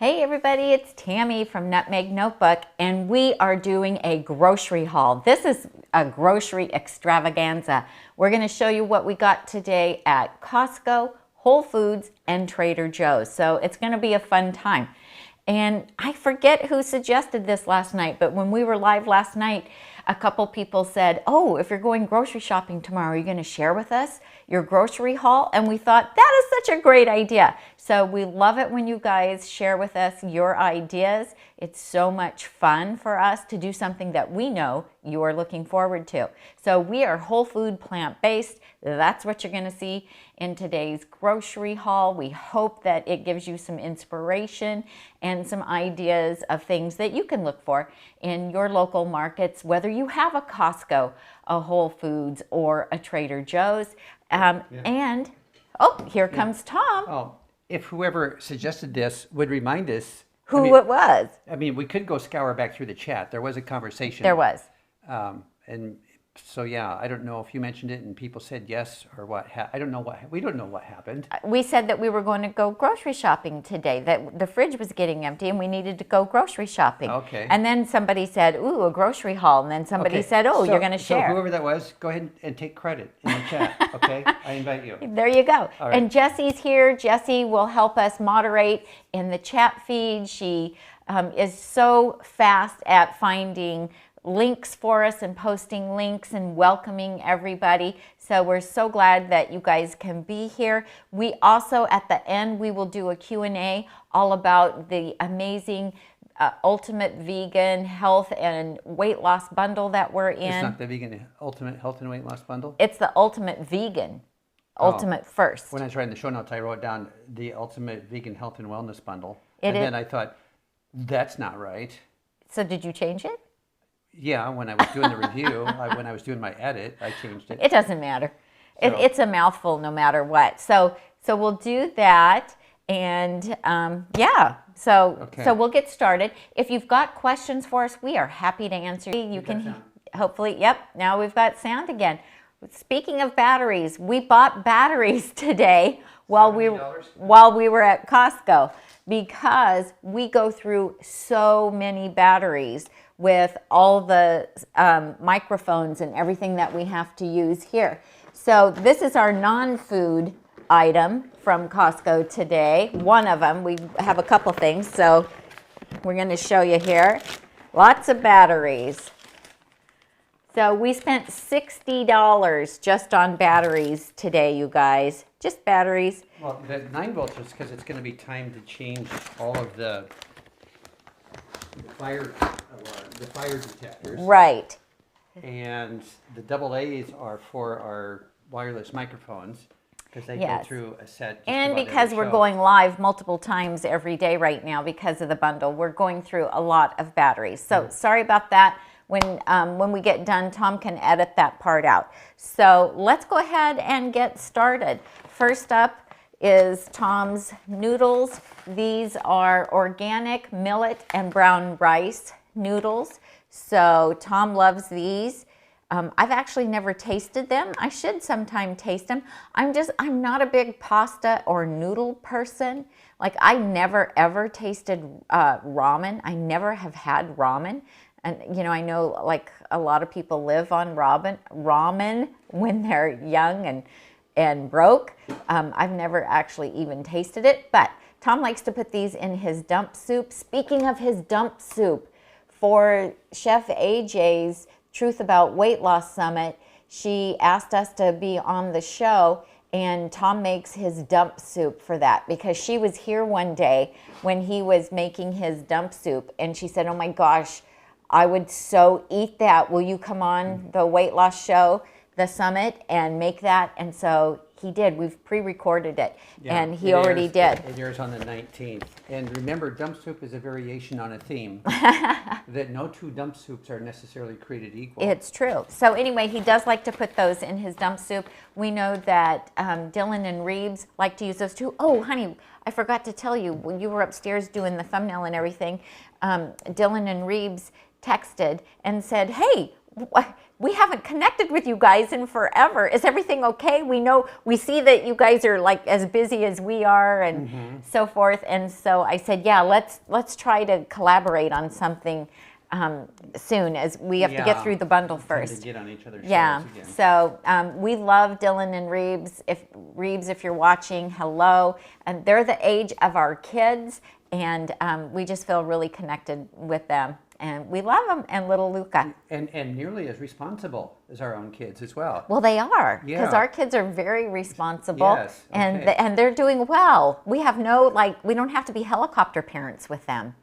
Hey everybody, it's Tammy from Nutmeg Notebook, and we are doing a grocery haul. This is a grocery extravaganza. We're going to show you what we got today at Costco, Whole Foods, and Trader Joe's. So it's going to be a fun time. And I forget who suggested this last night, but when we were live last night, a couple people said, oh, if you're going grocery shopping tomorrow, are you going to share with us your grocery haul? And we thought, that is such a great idea. So we love it when you guys share with us your ideas. It's so much fun for us to do something that we know you are looking forward to. So we are whole food, plant-based. That's what you're going to see in today's grocery haul. We hope that it gives you some inspiration and some ideas of things that you can look for in your local markets, whether you have a Costco, a Whole Foods, or a Trader Joe's. And, oh, here comes Tom. Oh, if whoever suggested this would remind us who it was. I mean, we could go scour back through the chat. There was a conversation. There was. And so, yeah, I don't know if you mentioned it and people said yes or what. I don't know what, we don't know what happened. We said that we were going to go grocery shopping today, that the fridge was getting empty and we needed to go grocery shopping. Okay. And then somebody said, ooh, a grocery haul. And then somebody said, oh, you're going to share. So whoever that was, go ahead and take credit in the chat, okay? I invite you. There you go. All right. And Jessie's here. Jessie will help us moderate in the chat feed. She is so fast at finding links for us and posting links and welcoming everybody. So we're so glad that you guys can be here. We also, at the end, we will do a Q&A all about the amazing Ultimate Vegan Health and Weight Loss Bundle that we're in. It's not the Vegan Ultimate Health and Weight Loss Bundle? It's the Ultimate Vegan. Ultimate First. When I tried in the show notes, I wrote down the Ultimate Vegan Health and Wellness Bundle. And then I thought, that's not right. So did you change it? Yeah, when I was doing the review, when I was doing my edit, I changed it. It doesn't matter. It's a mouthful no matter what. So we'll do that, and yeah. So we'll get started. If you've got questions for us, we are happy to answer. You can hopefully. Yep. Now we've got sound again. Speaking of batteries, we bought batteries today while we were at Costco, because we go through so many batteries with all the microphones and everything that we have to use here. So this is our non-food item from Costco today. One of them. We have a couple things, so we're going to show you here. Lots of batteries. So we spent $60 just on batteries today, you guys. Just batteries. Well, the 9 volts is because it's going to be time to change all of the fire detectors. Right. And the AA's are for our wireless microphones, because they go through a set. And because we're going live multiple times every day right now because of the bundle, we're going through a lot of batteries. So sorry about that. When we get done, Tom can edit that part out. So let's go ahead and get started. First up is Tom's noodles. These are organic millet and brown rice noodles. So Tom loves these. I've actually never tasted them. I should sometime taste them. I'm not a big pasta or noodle person. Like, I never ever tasted ramen. I never have had ramen. And, you know, I know like a lot of people live on ramen when they're young and broke. I've never actually even tasted it, but Tom likes to put these in his dump soup. Speaking of his dump soup, for Chef AJ's Truth About Weight Loss Summit, she asked us to be on the show, and Tom makes his dump soup for that, because she was here one day when he was making his dump soup, and she said, oh my gosh, I would so eat that. Will you come on the weight loss show, the summit, and make that? And so he did. We've pre-recorded it, and he already did. It airs on the 19th. And remember, dump soup is a variation on a theme, that no two dump soups are necessarily created equal. It's true. So anyway, he does like to put those in his dump soup. We know that Dylan and Reeves like to use those too. Oh, honey, I forgot to tell you, when you were upstairs doing the thumbnail and everything, Dylan and Reeves texted and said, hey, we haven't connected with you guys in forever. Is everything okay? We see that you guys are like as busy as we are and so forth. And so I said, yeah, let's try to collaborate on something soon, as we have to get through the bundle first. To get on each other's Yeah. shows again. So we love Dylan and Reeves. If you're watching, hello. And they're the age of our kids, and we just feel really connected with them. And we love them, and little Luca. And nearly as responsible as our own kids as well. Well, they are, because Yeah. our kids are very responsible, Yes, and okay. and they're doing well. We have we don't have to be helicopter parents with them,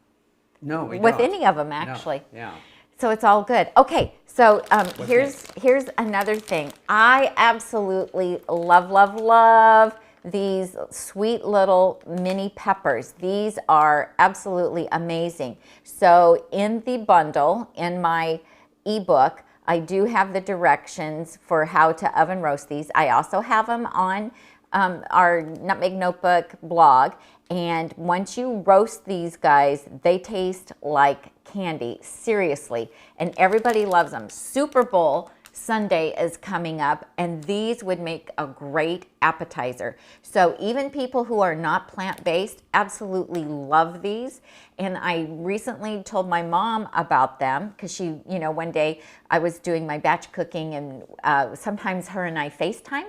No, we with don't. any of them No. actually. Yeah. So it's all good. Okay, so here's another thing. I absolutely love these sweet little mini peppers. These are absolutely amazing. So in the bundle, in my ebook, I do have the directions for how to oven roast these. I also have them on our Nutmeg Notebook blog. And once you roast these guys, they taste like candy, seriously. And everybody loves them. Super Bowl Sunday is coming up, and these would make a great appetizer. So even people who are not plant-based absolutely love these. And I recently told my mom about them because she, one day I was doing my batch cooking, and sometimes her and I FaceTime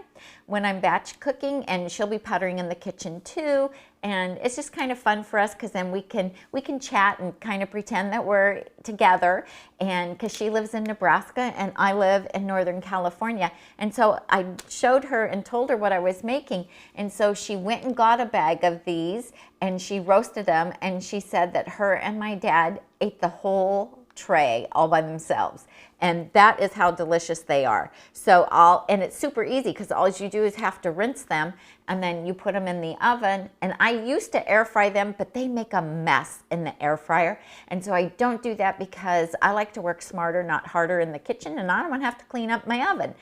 when I'm batch cooking, and she'll be puttering in the kitchen too. And it's just kind of fun for us because then we can chat and kind of pretend that we're together. And because she lives in Nebraska and I live in Northern California. And so I showed her and told her what I was making. And so she went and got a bag of these and she roasted them. And she said that her and my dad ate the whole tray all by themselves. And that is how delicious they are. So and it's super easy because all you do is have to rinse them and then you put them in the oven. And I used to air fry them, but they make a mess in the air fryer. And so I don't do that because I like to work smarter, not harder in the kitchen, and I don't want to have to clean up my oven,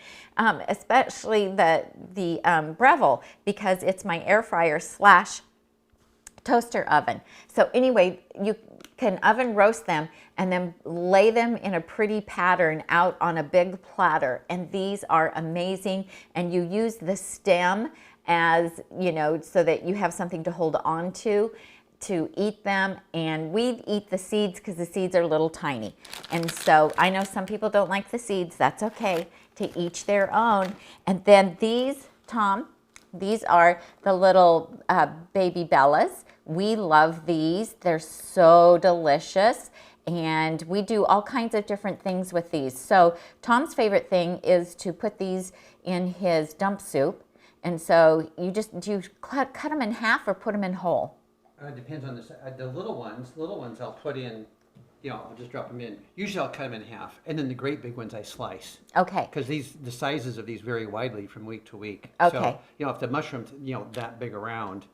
especially the Breville, because it's my air fryer / toaster oven. So anyway, you can oven roast them and then lay them in a pretty pattern out on a big platter. And these are amazing. And you use the stem as, so that you have something to hold on to eat them. And we eat the seeds because the seeds are little tiny. And so I know some people don't like the seeds. That's okay, to each their own. And then these, Tom, these are the little baby Bellas. We love these. They're so delicious. And we do all kinds of different things with these. So Tom's favorite thing is to put these in his dump soup. And so do you cut them in half or put them in whole? It depends on the little ones. Little ones I'll put in, I'll just drop them in. Usually I'll cut them in half. And then the great big ones I slice. Okay. Because the sizes of these vary widely from week to week. Okay. So, if the mushroom's, that big around,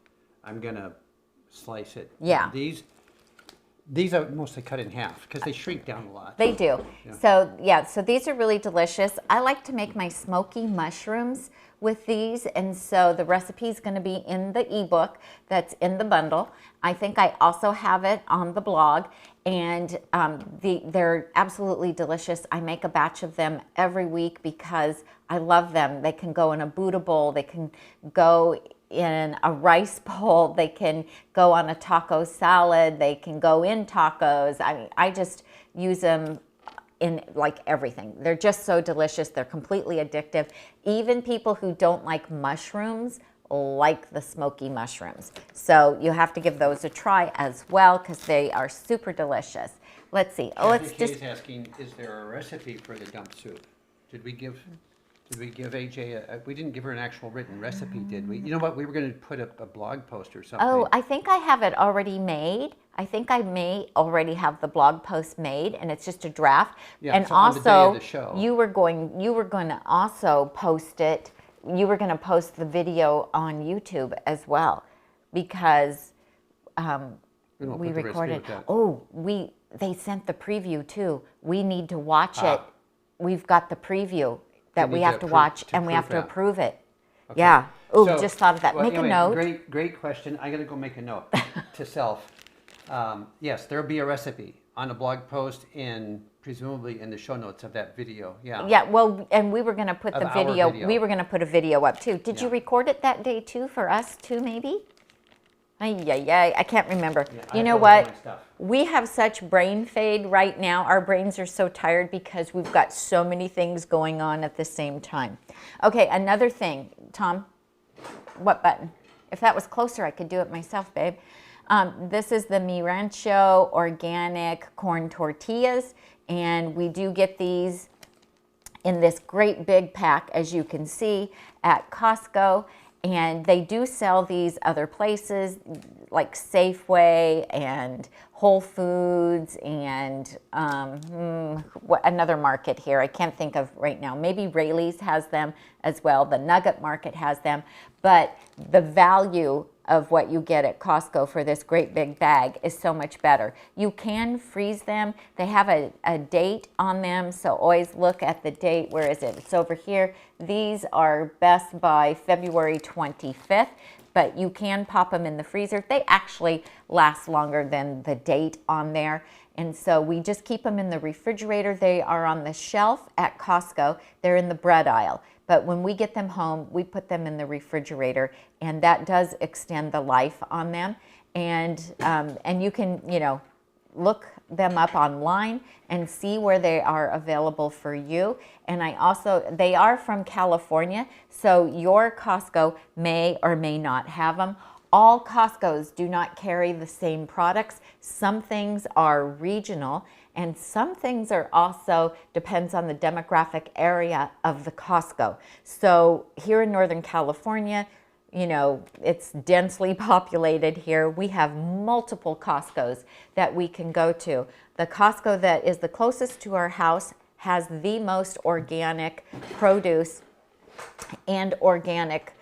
I'm going to slice it. Yeah. These are mostly cut in half because they shrink down a lot. They do. Yeah. So these are really delicious. I like to make my smoky mushrooms with these, and so the recipe is going to be in the ebook that's in the bundle. I think I also have it on the blog, and they're absolutely delicious. I make a batch of them every week because I love them. They can go in a Buddha bowl. They can go in a rice bowl. They can go on a taco salad. They can go in tacos. I mean, I just use them in like everything. They're just so delicious. They're completely addictive. Even people who don't like mushrooms like the smoky mushrooms. So you have to give those a try as well because they are super delicious. Let's see. Kathy is asking, is there a recipe for the dump soup? Did we give AJ we didn't give her an actual written recipe, did we? You know what? We were going to put a blog post or something. Oh, I think I have it already made. I think I may already have the blog post made, and it's just a draft. Yeah, and so on the day also, of the show. you were going to also post it. You were going to post the video on YouTube as well, because we recorded. They sent the preview too. We need to watch it. We've got the preview that we have to watch, and we have to approve it. Okay. Yeah. Oh, so, just thought of that. Make a note. Great question. I got to go make a note to self. Yes, there'll be a recipe on a blog post and presumably in the show notes of that video. Yeah. Yeah, well, and we were going to put Of the our video, video. we were going to put a video up too. Did you Yeah. record it that day too for us too, maybe? I can't remember. Yeah, I You know have all my what? stuff. We have such brain fade right now. Our brains are so tired because we've got so many things going on at the same time. Okay, another thing, Tom. What button? If that was closer, I could do it myself, babe. This is the Mi Rancho organic corn tortillas, and we do get these in this great big pack, as you can see, at Costco. And they do sell these other places like Safeway and Whole Foods and another market here I can't think of right now. Maybe Rayleigh's has them as well. The Nugget Market has them. But the value of what you get at Costco for this great big bag is so much better. You can freeze them. They have a date on them, so always look at the date. Where is it? It's over here. These are best by February 25th, but you can pop them in the freezer. They actually last longer than the date on there. And so we just keep them in the refrigerator. They are on the shelf at Costco. They're in the bread aisle. But when we get them home, we put them in the refrigerator, and that does extend the life on them. And you can, look them up online and see where they are available for you. And they are from California, so your Costco may or may not have them. All Costcos do not carry the same products. Some things are regional, and some things are also depends on the demographic area of the Costco. So here in Northern California, it's densely populated here. We have multiple Costcos that we can go to. The Costco that is the closest to our house has the most organic produce and organic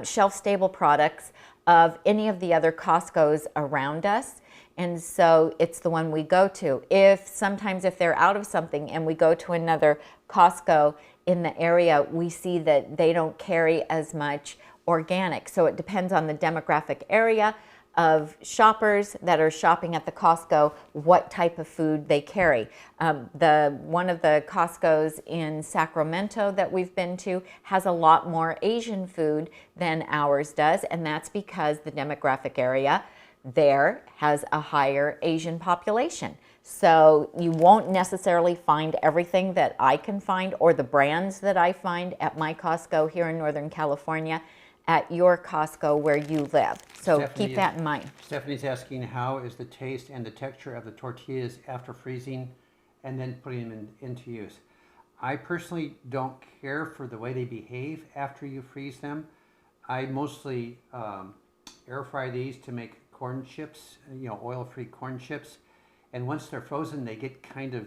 shelf-stable products of any of the other Costcos around us. And so it's the one we go to. Sometimes if they're out of something and we go to another Costco in the area, we see that they don't carry as much organic. So it depends on the demographic area of shoppers that are shopping at the Costco, what type of food they carry. One of the Costcos in Sacramento that we've been to has a lot more Asian food than ours does, and that's because the demographic area there has a higher Asian population. So you won't necessarily find everything that I can find or the brands that I find at my Costco here in Northern California at your Costco where you live. So keep that in mind. Stephanie's asking, how is the taste and the texture of the tortillas after freezing and then putting them into use? I personally don't care for the way they behave after you freeze them. I mostly air fry these to make corn chips, oil-free corn chips. And once they're frozen, they get kind of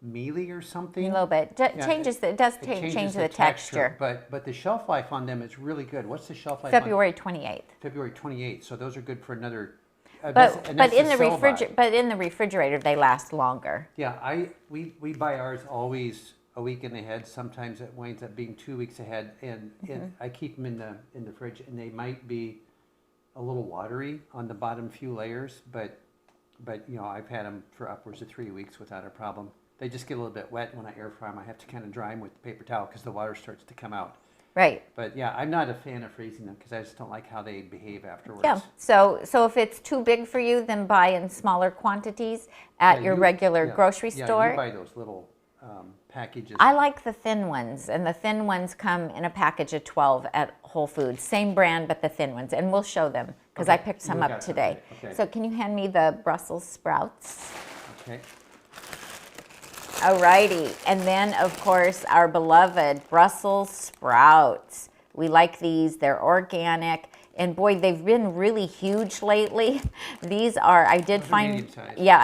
mealy or something. A little bit. It changes the texture. But the shelf life on them is really good. What's the shelf life? February 28th. February 28th. So those are good for another. But in the refrigerator they last longer. Yeah, we buy ours always a week in ahead. Sometimes it winds up being 2 weeks ahead, and I keep them in the fridge, and they might be a little watery on the bottom few layers, but I've had them for upwards of 3 weeks without a problem. They just get a little bit wet when I air fry them. I have to kind of dry them with the paper towel because the water starts to come out. Right. But yeah, I'm not a fan of freezing them because I just don't like how they behave afterwards. Yeah. So if it's too big for you, then buy in smaller quantities at your regular grocery store. Yeah, you buy those little packages. I like the thin ones, and the thin ones come in a package of 12 at Whole Foods. Same brand, but the thin ones, and we'll show them because I picked some up today. Okay. So can you hand me the Brussels sprouts? Okay. Alrighty, and then of course our beloved Brussels sprouts. We like these, they're organic, and boy, they've been really huge lately. These are, I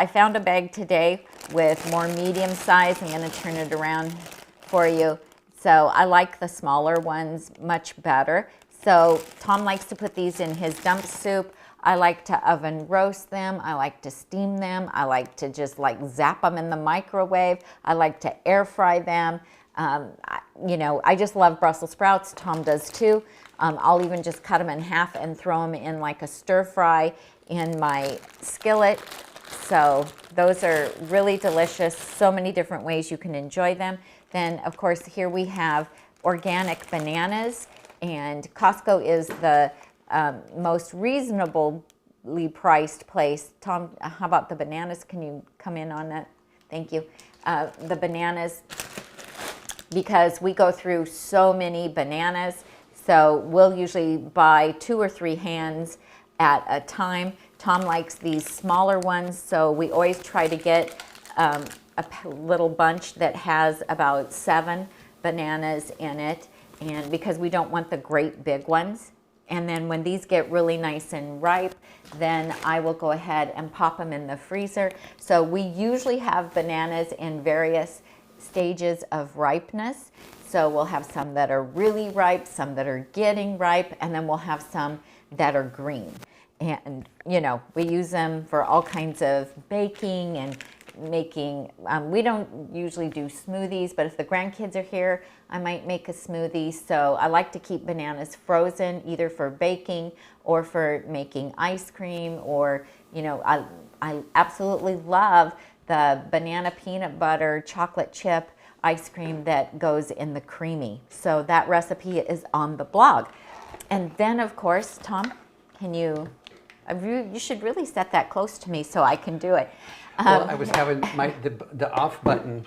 found a bag today with more medium size. I'm gonna turn it around for you. So I like the smaller ones much better. So Tom likes to put these in his dump soup. I like to oven roast them. I like to steam them. I like to just zap them in the microwave. I like to air fry them. I just love Brussels sprouts. Tom does too. I'll even just cut them in half and throw them in like a stir fry in my skillet. So those are really delicious. So many different ways you can enjoy them. Then, of course, here we have organic bananas. And Costco is the most reasonably priced place. Tom, how about the bananas? Can you come in on that? Thank you. The bananas, because we go through so many bananas, so we'll usually buy 2 or 3 hands at a time. Tom likes these smaller ones, so we always try to get a little bunch that has about 7 bananas in it, and because we don't want the great big ones. And then when these get really nice and ripe, then I will go ahead and pop them in the freezer. So we usually have bananas in various stages of ripeness. So we'll have some that are really ripe, some that are getting ripe, and then we'll have some that are green. And, you know, we use them for all kinds of baking and making, we don't usually do smoothies, but if the grandkids are here, I might make a smoothie. So I like to keep bananas frozen, either for baking or for making ice cream, or, you know, I absolutely love the banana peanut butter chocolate chip ice cream that goes in the creamy. So that recipe is on the blog. And then, of course, Tom, can you should really set that close to me so I can do it. Well, I was having the off button,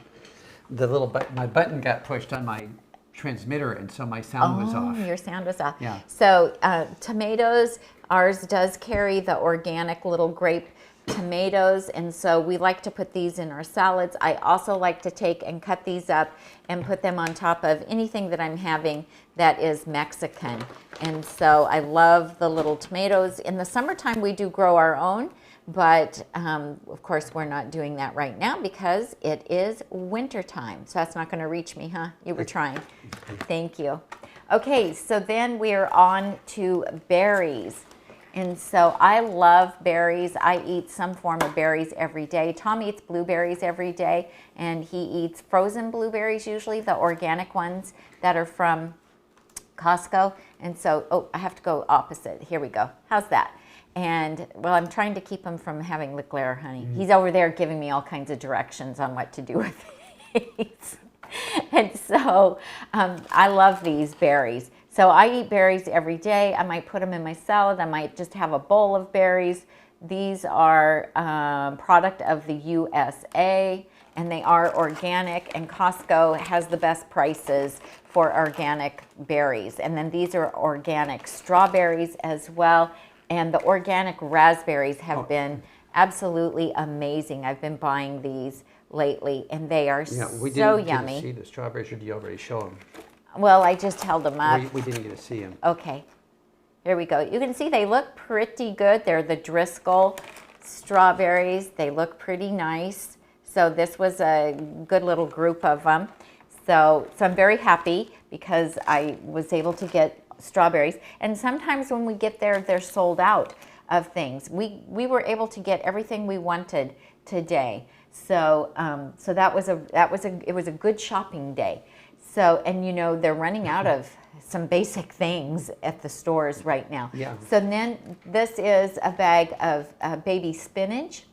the little button, my button got pushed on my transmitter, and so my sound was off. Your sound was off. Yeah. So tomatoes, ours does carry the organic little grape tomatoes, and so we like to put these in our salads. I also like to take and cut these up and put them on top of anything that I'm having that is Mexican. And so I love the little tomatoes. In the summertime, we do grow our own, but of course we're not doing that right now because it is winter time. So that's not going to reach me, huh? You were trying. Thank you. Okay, so then we are on to berries. And so I love berries. I eat some form of berries every day. Tom eats blueberries every day, and he eats frozen blueberries, usually the organic ones that are from Costco. And so, oh, I have to go opposite. Here we go. How's that? And, well, I'm trying to keep him from having lick layer honey. He's over there giving me all kinds of directions on what to do with these. And so I love these berries. So I eat berries every day. I might put them in my salad. I might just have a bowl of berries. These are product of the USA, and they are organic, and Costco has the best prices for organic berries. And then these are organic strawberries as well, and the organic raspberries have been absolutely amazing. I've been buying these lately, and they are so yummy. See the strawberries, or do you already show them? Well, I just held them up. We didn't get to see them. Okay, here we go. You can see they look pretty good. They're the Driscoll strawberries. They look pretty nice. So this was a good little group of them. So I'm very happy because I was able to get strawberries. And sometimes when we get there, they're sold out of things. We were able to get everything we wanted today. So it was a good shopping day. So, and you know, they're running out of some basic things at the stores right now. Yeah. So then this is a bag of baby spinach.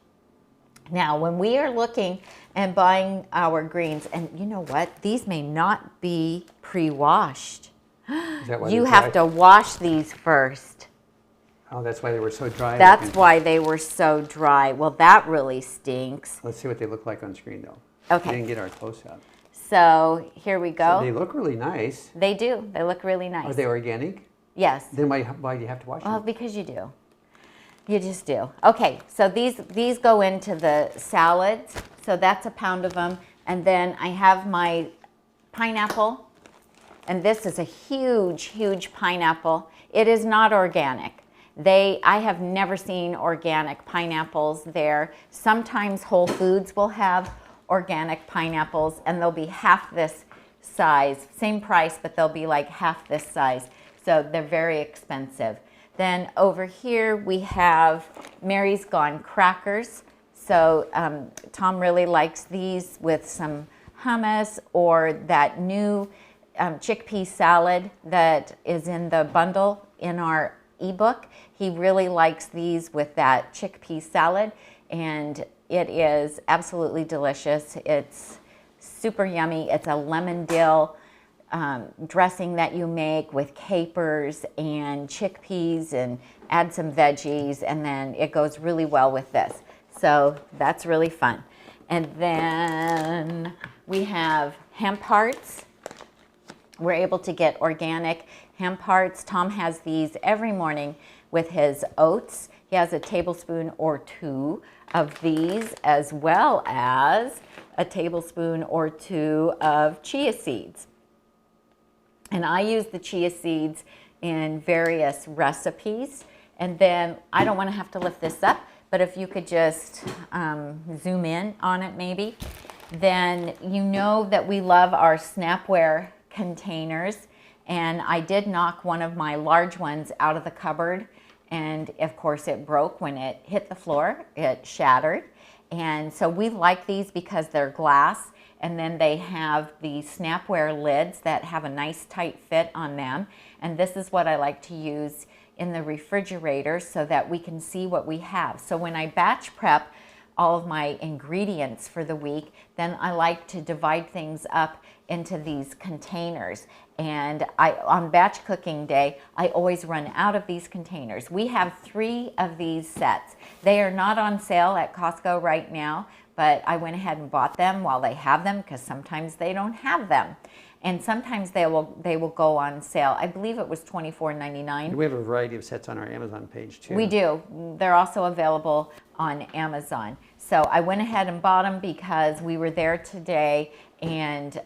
Now, when we are looking and buying our greens, and you know what? These may not be pre-washed. Is that why You they're have dry? to wash these first. Oh, that's why they were so dry. That's why they were so dry. Well, that really stinks. Let's see what they look like on screen, though. Okay. We didn't get our close-up. So here we go. So they look really nice. They do. They look really nice. Are they organic? Yes. Then why do you have to wash Well, them? because you do. You just do. Okay, so these go into the salads. So that's a pound of them. And then I have my pineapple. And this is a huge, huge pineapple. It is not organic. I have never seen organic pineapples there. Sometimes Whole Foods will have organic pineapples, and they'll be half this size, same price, but they'll be like half this size. So they're very expensive. Then over here we have Mary's Gone crackers. So Tom really likes these with some hummus or that new chickpea salad that is in the bundle in our ebook. He really likes these with that chickpea salad. and it is absolutely delicious. It's super yummy. It's a lemon dill dressing that you make with capers and chickpeas, and add some veggies, and then it goes really well with this. So that's really fun. And then we have hemp hearts. We're able to get organic hemp hearts. Tom has these every morning with his oats. He has a tablespoon or 2 of these, as well as a tablespoon or 2 of chia seeds. And I use the chia seeds in various recipes. And then I don't want to have to lift this up, but if you could just zoom in on it maybe, then you know that we love our Snapware containers. And I did knock one of my large ones out of the cupboard, and of course it broke when it hit the floor. It shattered. And so we like these because they're glass, and then they have the Snapware lids that have a nice tight fit on them. And this is what I like to use in the refrigerator so that we can see what we have. So when I batch prep all of my ingredients for the week, then I like to divide things up into these containers. And on batch cooking day, I always run out of these containers. We have 3 of these sets. They are not on sale at Costco right now, but I went ahead and bought them while they have them, because sometimes they don't have them. And sometimes they will go on sale. I believe it was $24.99. We have a variety of sets on our Amazon page too. We do. They're also available on Amazon. So I went ahead and bought them because we were there today, and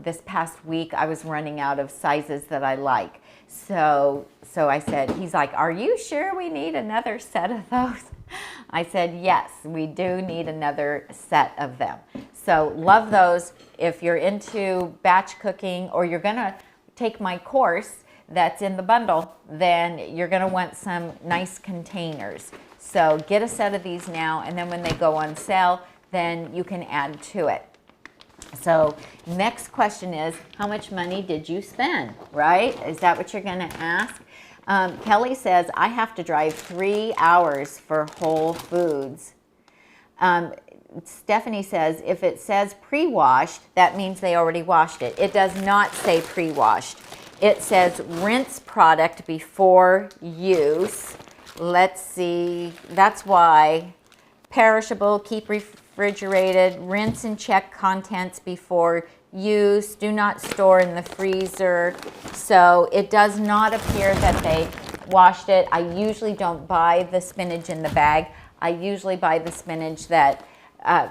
this past week I was running out of sizes that I like. So I said, he's like, "Are you sure we need another set of those?" I said, "Yes, we do need another set of them." So love those. If you're into batch cooking, or you're gonna take my course that's in the bundle, then you're gonna want some nice containers. So get a set of these now, and then when they go on sale, then you can add to it. So next question is, how much money did you spend, right? Is that what you're gonna ask? Kelly says, I have to drive 3 hours for Whole Foods. Stephanie says, if it says pre-washed, that means they already washed it. It does not say pre-washed. It says rinse product before use. Let's see, that's why. Perishable, keep refrigerated, rinse and check contents before use, do not store in the freezer. So it does not appear that they washed it. I usually don't buy the spinach in the bag. I usually buy the spinach that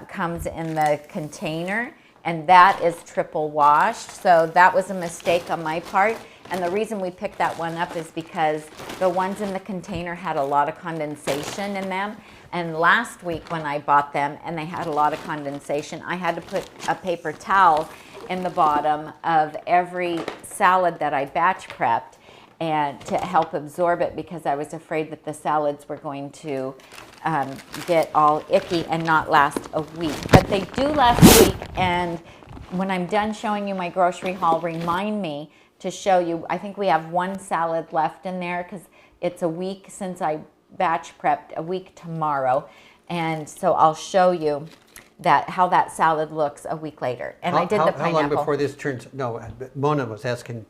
comes in the container, and that is triple washed. So that was a mistake on my part. And the reason we picked that one up is because the ones in the container had a lot of condensation in them. And last week when I bought them and they had a lot of condensation, I had to put a paper towel in the bottom of every salad that I batch prepped, and to help absorb it, because I was afraid that the salads were going to get all icky and not last a week. But they do last a week, and when I'm done showing you my grocery haul, remind me to show you. I think we have 1 salad left in there, because it's a week since I batch prepped, a week tomorrow, and so I'll show you how that salad looks a week later. And I did the pineapple. How long before this turns? No, Mona was asking.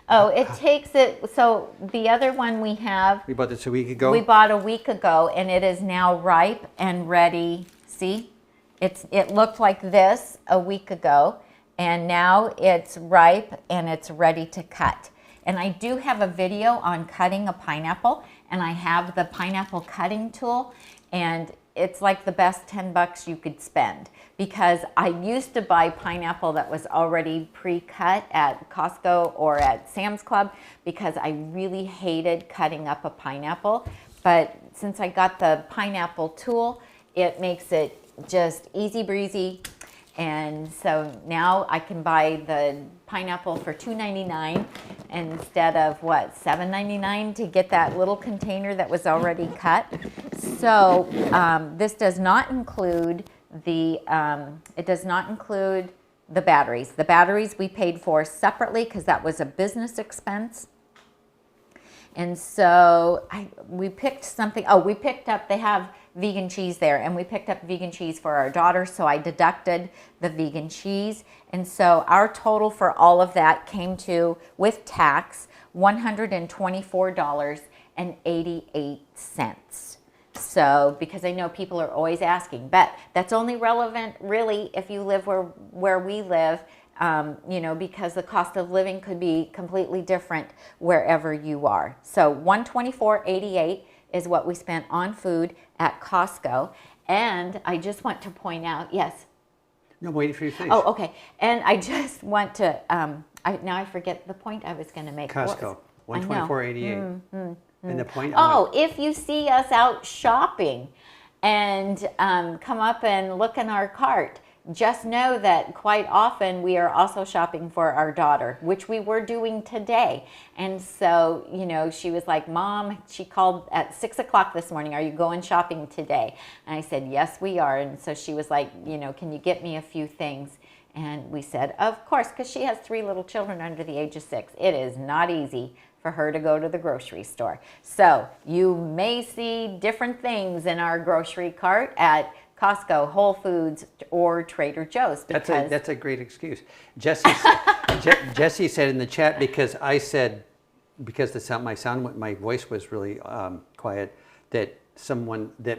Oh, it takes it. So the other one we have. We bought this a week ago. We bought a week ago, and it is now ripe and ready. See, it looked like this a week ago, and now it's ripe and it's ready to cut. And I do have a video on cutting a pineapple, and I have the pineapple cutting tool, and it's like the best $10 you could spend, because I used to buy pineapple that was already pre-cut at Costco or at Sam's Club, because I really hated cutting up a pineapple. But since I got the pineapple tool, it makes it just easy breezy. And so now I can buy the pineapple for $2.99 instead of what, $7.99 to get that little container that was already cut. So this does not include the batteries. The batteries we paid for separately, because that was a business expense. And so we picked something. Oh, we picked up, they have vegan cheese there, and we picked up vegan cheese for our daughter, so I deducted the vegan cheese. And so our total for all of that came to, with tax, $124.88. So, because I know people are always asking, but that's only relevant really if you live where we live, you know, because the cost of living could be completely different wherever you are. So $124.88 is what we spent on food at Costco. And I just want to point out, yes. No, I'm waiting for you to finish. Oh, okay. And I just want to, now I forget the point I was going to make. Costco, $124.88. And the point. Oh, if you see us out shopping and come up and look in our cart, just know that quite often we are also shopping for our daughter, which we were doing today. And so, you know, she was like, Mom, she called at 6 o'clock this morning, are you going shopping today? And I said, yes, we are. And so she was like, you know, can you get me a few things? And we said, of course, because she has 3 little children under the age of 6. It is not easy for her to go to the grocery store. So you may see different things in our grocery cart at Costco, Whole Foods, or Trader Joe's. That's a great excuse. Jesse said in the chat, because I said, because my voice was really quiet, that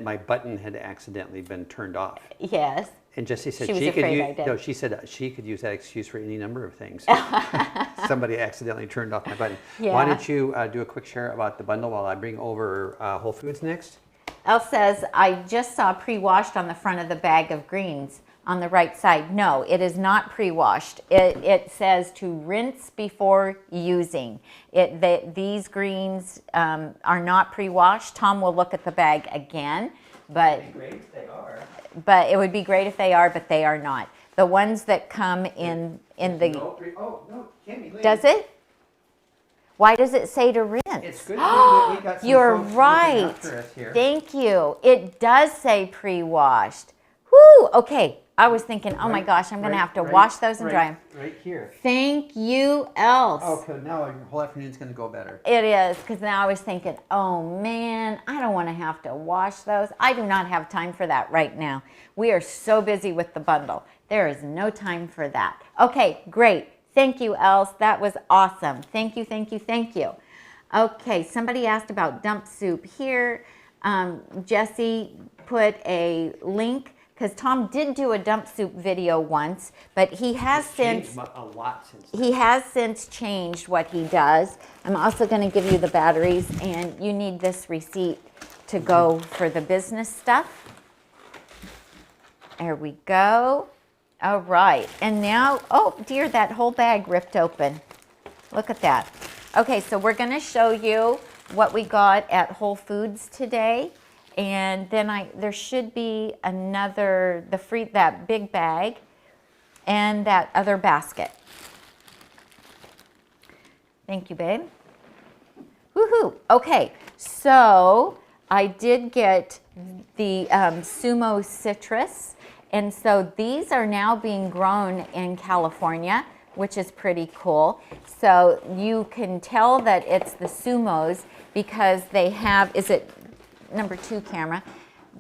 my button had accidentally been turned off. Yes. And Jessie said she said she could use that excuse for any number of things. Somebody accidentally turned off my button. Yeah. Why don't you do a quick share about the bundle while I bring over Whole Foods next? Elle says, I just saw pre-washed on the front of the bag of greens on the right side. No, it is not pre-washed. It says to rinse before using. These greens are not pre-washed. Tom will look at the bag again. But it'd be great if they are. But it would be great if they are, but they are not. The ones that come in the... Oh, no, Tammy, does it? Why does it say to rinse? It's good. We got some You're folks right. looking after us here. Thank you. It does say pre-washed. Whoo! Okay. I was thinking, oh my gosh, I'm going to have to wash those and dry them. Right here. Thank you, Else. Okay, now your whole afternoon's going to go better. It is, because now I was thinking, oh man, I don't want to have to wash those. I do not have time for that right now. We are so busy with the bundle. There is no time for that. Okay, great. Thank you, Else. That was awesome. Thank you, thank you, thank you. Okay, somebody asked about dump soup here. Jesse put a link, because Tom did do a dump soup video once, but he has since changed what he does. I'm also going to give you the batteries, and you need this receipt to go for the business stuff. There we go. All right, and now, oh dear, that whole bag ripped open. Look at that. Okay, so we're going to show you what we got at Whole Foods today. And then there should be another, that big bag and that other basket. Thank you, babe. Woohoo! Okay, so I did get the Sumo citrus, and so these are now being grown in California, which is pretty cool. So you can tell that it's the Sumos because they have, is it number 2 camera,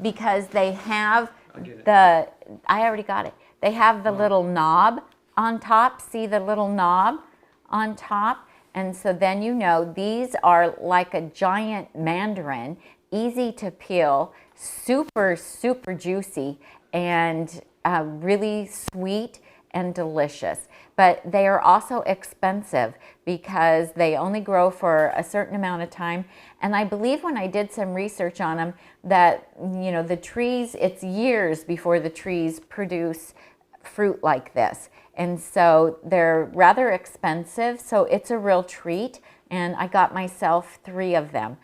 because they have I already got it. They have the little knob on top. See the little knob on top? And so then you know these are like a giant mandarin, easy to peel, super, super juicy, and really sweet and delicious. But they are also expensive because they only grow for a certain amount of time. And I believe when I did some research on them that, you know, the trees, it's years before the trees produce fruit like this. And so they're rather expensive, so it's a real treat. And I got myself 3 of them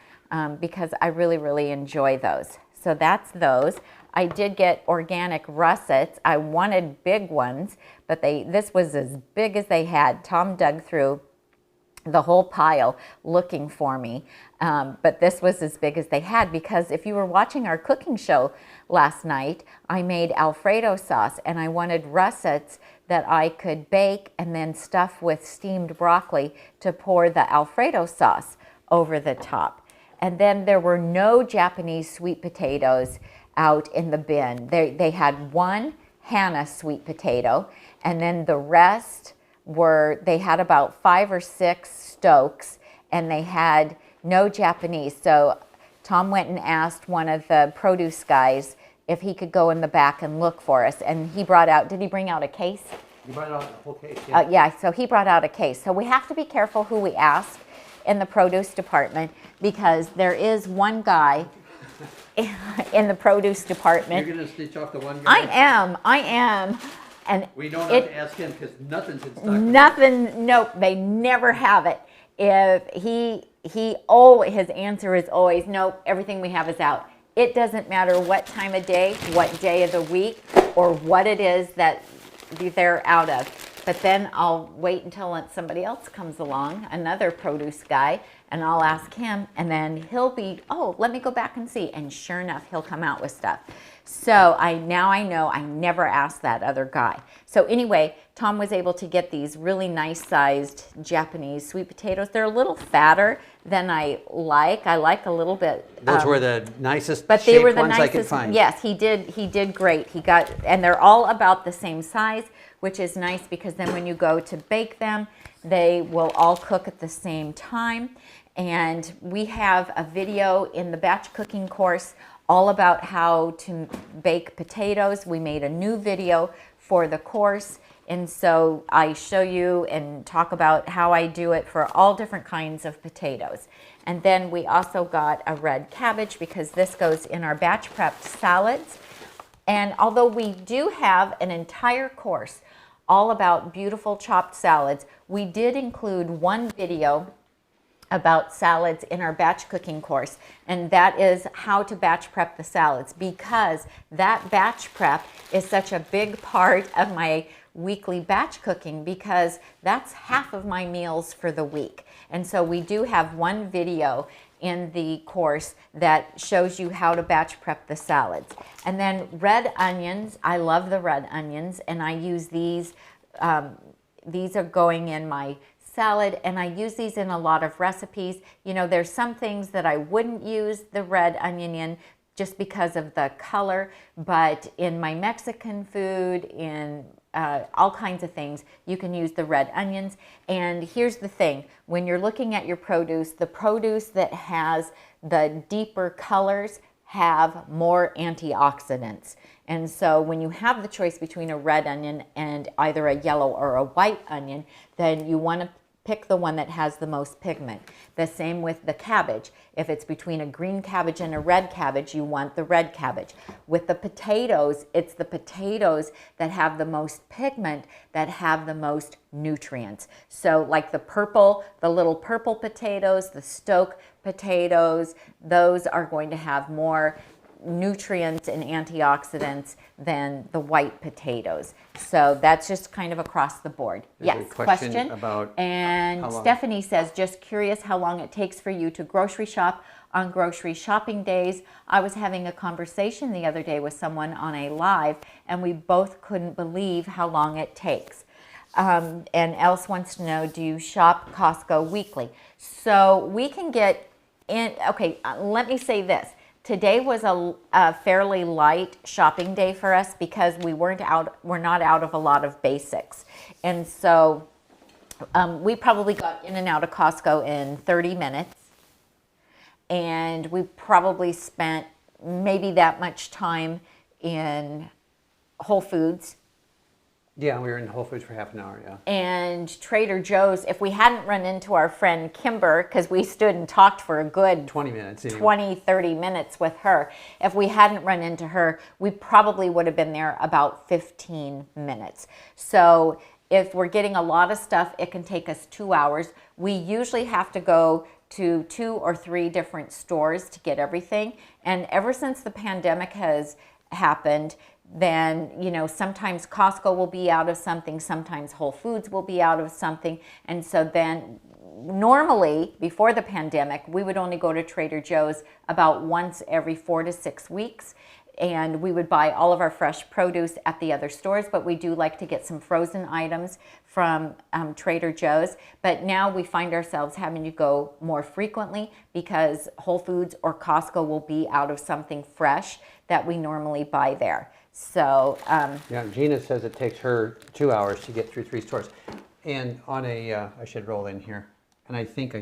because I really, really enjoy those. So that's those. I did get organic russets. I wanted big ones, but this was as big as they had. Tom dug through the whole pile looking for me, but this was as big as they had, because if you were watching our cooking show last night, I made Alfredo sauce, and I wanted russets that I could bake and then stuff with steamed broccoli to pour the Alfredo sauce over the top. And then there were no Japanese sweet potatoes out in the bin. They had one Hannah sweet potato, and then the rest they had about 5 or 6 Stokes, and they had no Japanese. So Tom went and asked one of the produce guys if he could go in the back and look for us. And he brought out, did he bring out a case? He brought out a whole case, yeah. Yeah, so he brought out a case. So we have to be careful who we ask in the produce department, because there is one guy in the produce department. You're going to stitch off the one guy? I am. And we don't have to ask him because nothing's in stock. Nothing, nope, they never have it. If his answer is always, nope, everything we have is out. It doesn't matter what time of day, what day of the week, or what it is that they're out of. But then I'll wait until somebody else comes along, another produce guy, and I'll ask him, and then he'll be, oh, let me go back and see. And sure enough, he'll come out with stuff. So now I know I never asked that other guy. So anyway, Tom was able to get these really nice sized Japanese sweet potatoes. They're a little fatter than I like. I like a little bit. Those were the nicest but they were the ones nicest, I could find. Yes, he did great. And they're all about the same size, which is nice because then when you go to bake them, they will all cook at the same time. And we have a video in the batch cooking course all about how to bake potatoes. We made a new video for the course, and so I show you and talk about how I do it for all different kinds of potatoes. And then we also got a red cabbage because this goes in our batch prepped salads. And although we do have an entire course all about beautiful chopped salads, we did include one video about salads in our batch cooking course, and that is how to batch prep the salads, because that batch prep is such a big part of my weekly batch cooking, because that's half of my meals for the week. And so we do have one video in the course that shows you how to batch prep the salads. And then red onions, I love the red onions, and I use these. These are going in my salad, and I use these in a lot of recipes. You know, there's some things that I wouldn't use the red onion in just because of the color, but in my Mexican food, in all kinds of things, you can use the red onions. And here's the thing, when you're looking at your produce, the produce that has the deeper colors have more antioxidants. And so when you have the choice between a red onion and either a yellow or a white onion, then you want to pick the one that has the most pigment. The same with the cabbage. If it's between a green cabbage and a red cabbage, you want the red cabbage. With the potatoes, it's the potatoes that have the most pigment that have the most nutrients. So like the little purple potatoes, the Stoke potatoes, those are going to have more nutrients and antioxidants than the white potatoes. So that's just kind of across the board. There's yes, a question about and Stephanie says, just curious how long it takes for you to grocery shop on grocery shopping days. I was having a conversation the other day with someone on a live, and we both couldn't believe how long it takes. And Else wants to know, do you shop Costco weekly? So we can get in, okay, let me say this. Today was a fairly light shopping day for us because we're not out of a lot of basics. And so we probably got in and out of Costco in 30 minutes. And we probably spent maybe that much time in Whole Foods. Yeah, we were in Whole Foods for half an hour, yeah. And Trader Joe's, if we hadn't run into our friend Kimber, because we stood and talked for a good 20 minutes, 30 minutes with her. If we hadn't run into her, we probably would have been there about 15 minutes. So if we're getting a lot of stuff, it can take us 2 hours. We usually have to go to 2 or 3 different stores to get everything. And ever since the pandemic has happened, then, you know, sometimes Costco will be out of something, sometimes Whole Foods will be out of something. And so then normally before the pandemic, we would only go to Trader Joe's about once every 4 to 6 weeks. and we would buy all of our fresh produce at the other stores, but we do like to get some frozen items from Trader Joe's. But now we find ourselves having to go more frequently because Whole Foods or Costco will be out of something fresh that we normally buy there. So yeah, Gina says it takes her 2 hours to get through 3 stores. And on a, I should roll in here, and I think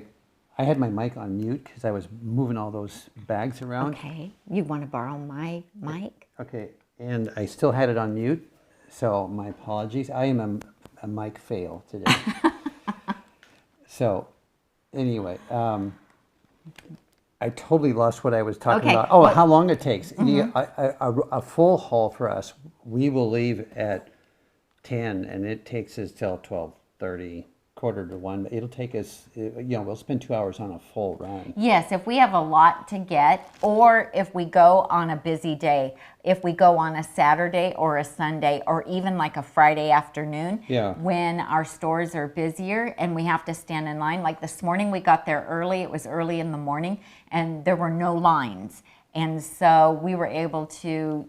I had my mic on mute because I was moving all those bags around. okay, you want to borrow my mic? Okay, and I still had it on mute, so my apologies. I am a mic fail today. So, anyway, I totally lost what I was talking about. Oh, how long it takes. A full haul for us, we will leave at 10, and it takes us till 12:30. Quarter to 1. It'll take us, we'll spend 2 hours on a full run. Yes, if we have a lot to get, or if we go on a busy day, if we go on a Saturday or a Sunday, or even like a Friday afternoon, when our stores are busier and we have to stand in line. Like this morning, we got there early. It was early in the morning, and there were no lines. And so we were able to,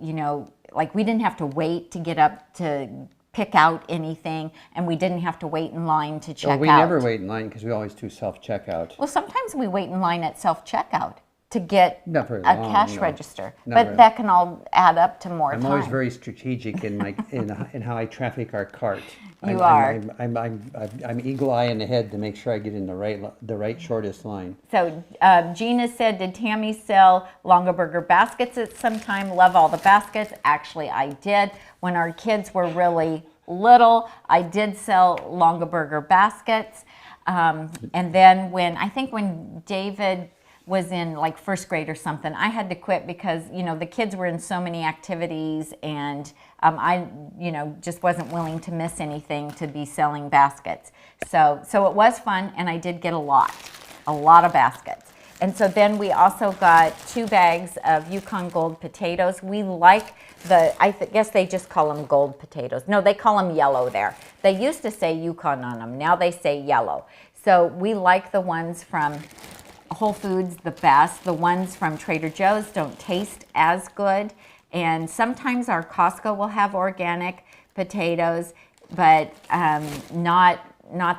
like we didn't have to wait to get up to pick out anything, and we didn't have to wait in line to check out. We never wait in line because we always do self-checkout. Well, sometimes we wait in line at self-checkout to get a cash register, but that can all add up to more time. I'm always very strategic in my in how I traffic our cart. You are. I'm eagle eye in the head to make sure I get in the right shortest line. So Gina said, did Tami sell Longaberger baskets at some time? Love all the baskets. Actually, I did. When our kids were really little, I did sell Longaberger baskets. And then when David was in like first grade or something, I had to quit because, the kids were in so many activities, and I, just wasn't willing to miss anything to be selling baskets. So it was fun, and I did get a lot of baskets. And so then we also got 2 bags of Yukon Gold potatoes. We like I guess they just call them gold potatoes. No, they call them yellow there. They used to say Yukon on them. Now they say yellow. So we like the ones from Whole Foods the best. The ones from Trader Joe's don't taste as good. And sometimes our Costco will have organic potatoes, but not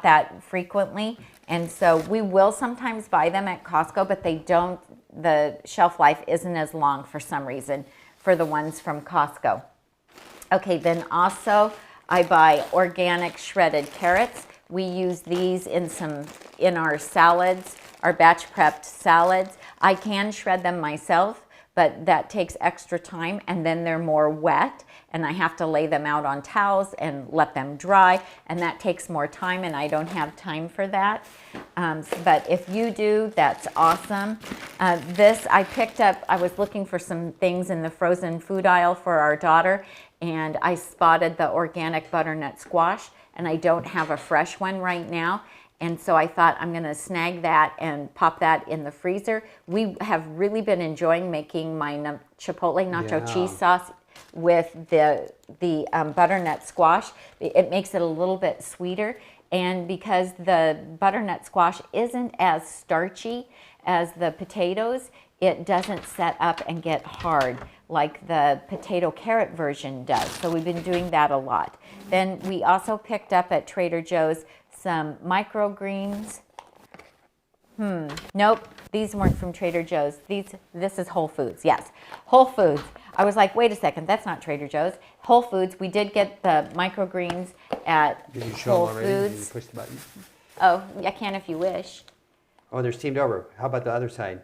that frequently. And so we will sometimes buy them at Costco, but the shelf life isn't as long for some reason for the ones from Costco. Okay, then also I buy organic shredded carrots. We use these in our salads, our batch prepped salads. I can shred them myself, but that takes extra time, and then they're more wet, and I have to lay them out on towels and let them dry, and that takes more time, and I don't have time for that. But if you do, that's awesome. This I picked up, I was looking for some things in the frozen food aisle for our daughter, and I spotted the organic butternut squash, and I don't have a fresh one right now. And so I thought I'm going to snag that and pop that in the freezer. We have really been enjoying making my Chipotle nacho cheese sauce with the butternut squash. It makes it a little bit sweeter. And because the butternut squash isn't as starchy as the potatoes, it doesn't set up and get hard like the potato carrot version does. So we've been doing that a lot. Then we also picked up at Trader Joe's some microgreens. Nope, these weren't from Trader Joe's. This is Whole Foods, yes. Whole Foods. I was like, wait a second, that's not Trader Joe's. Whole Foods, we did get the microgreens at Did you show Whole them already? Foods. Did you push the button? Oh, I can if you wish. Oh, they're steamed over. How about the other side?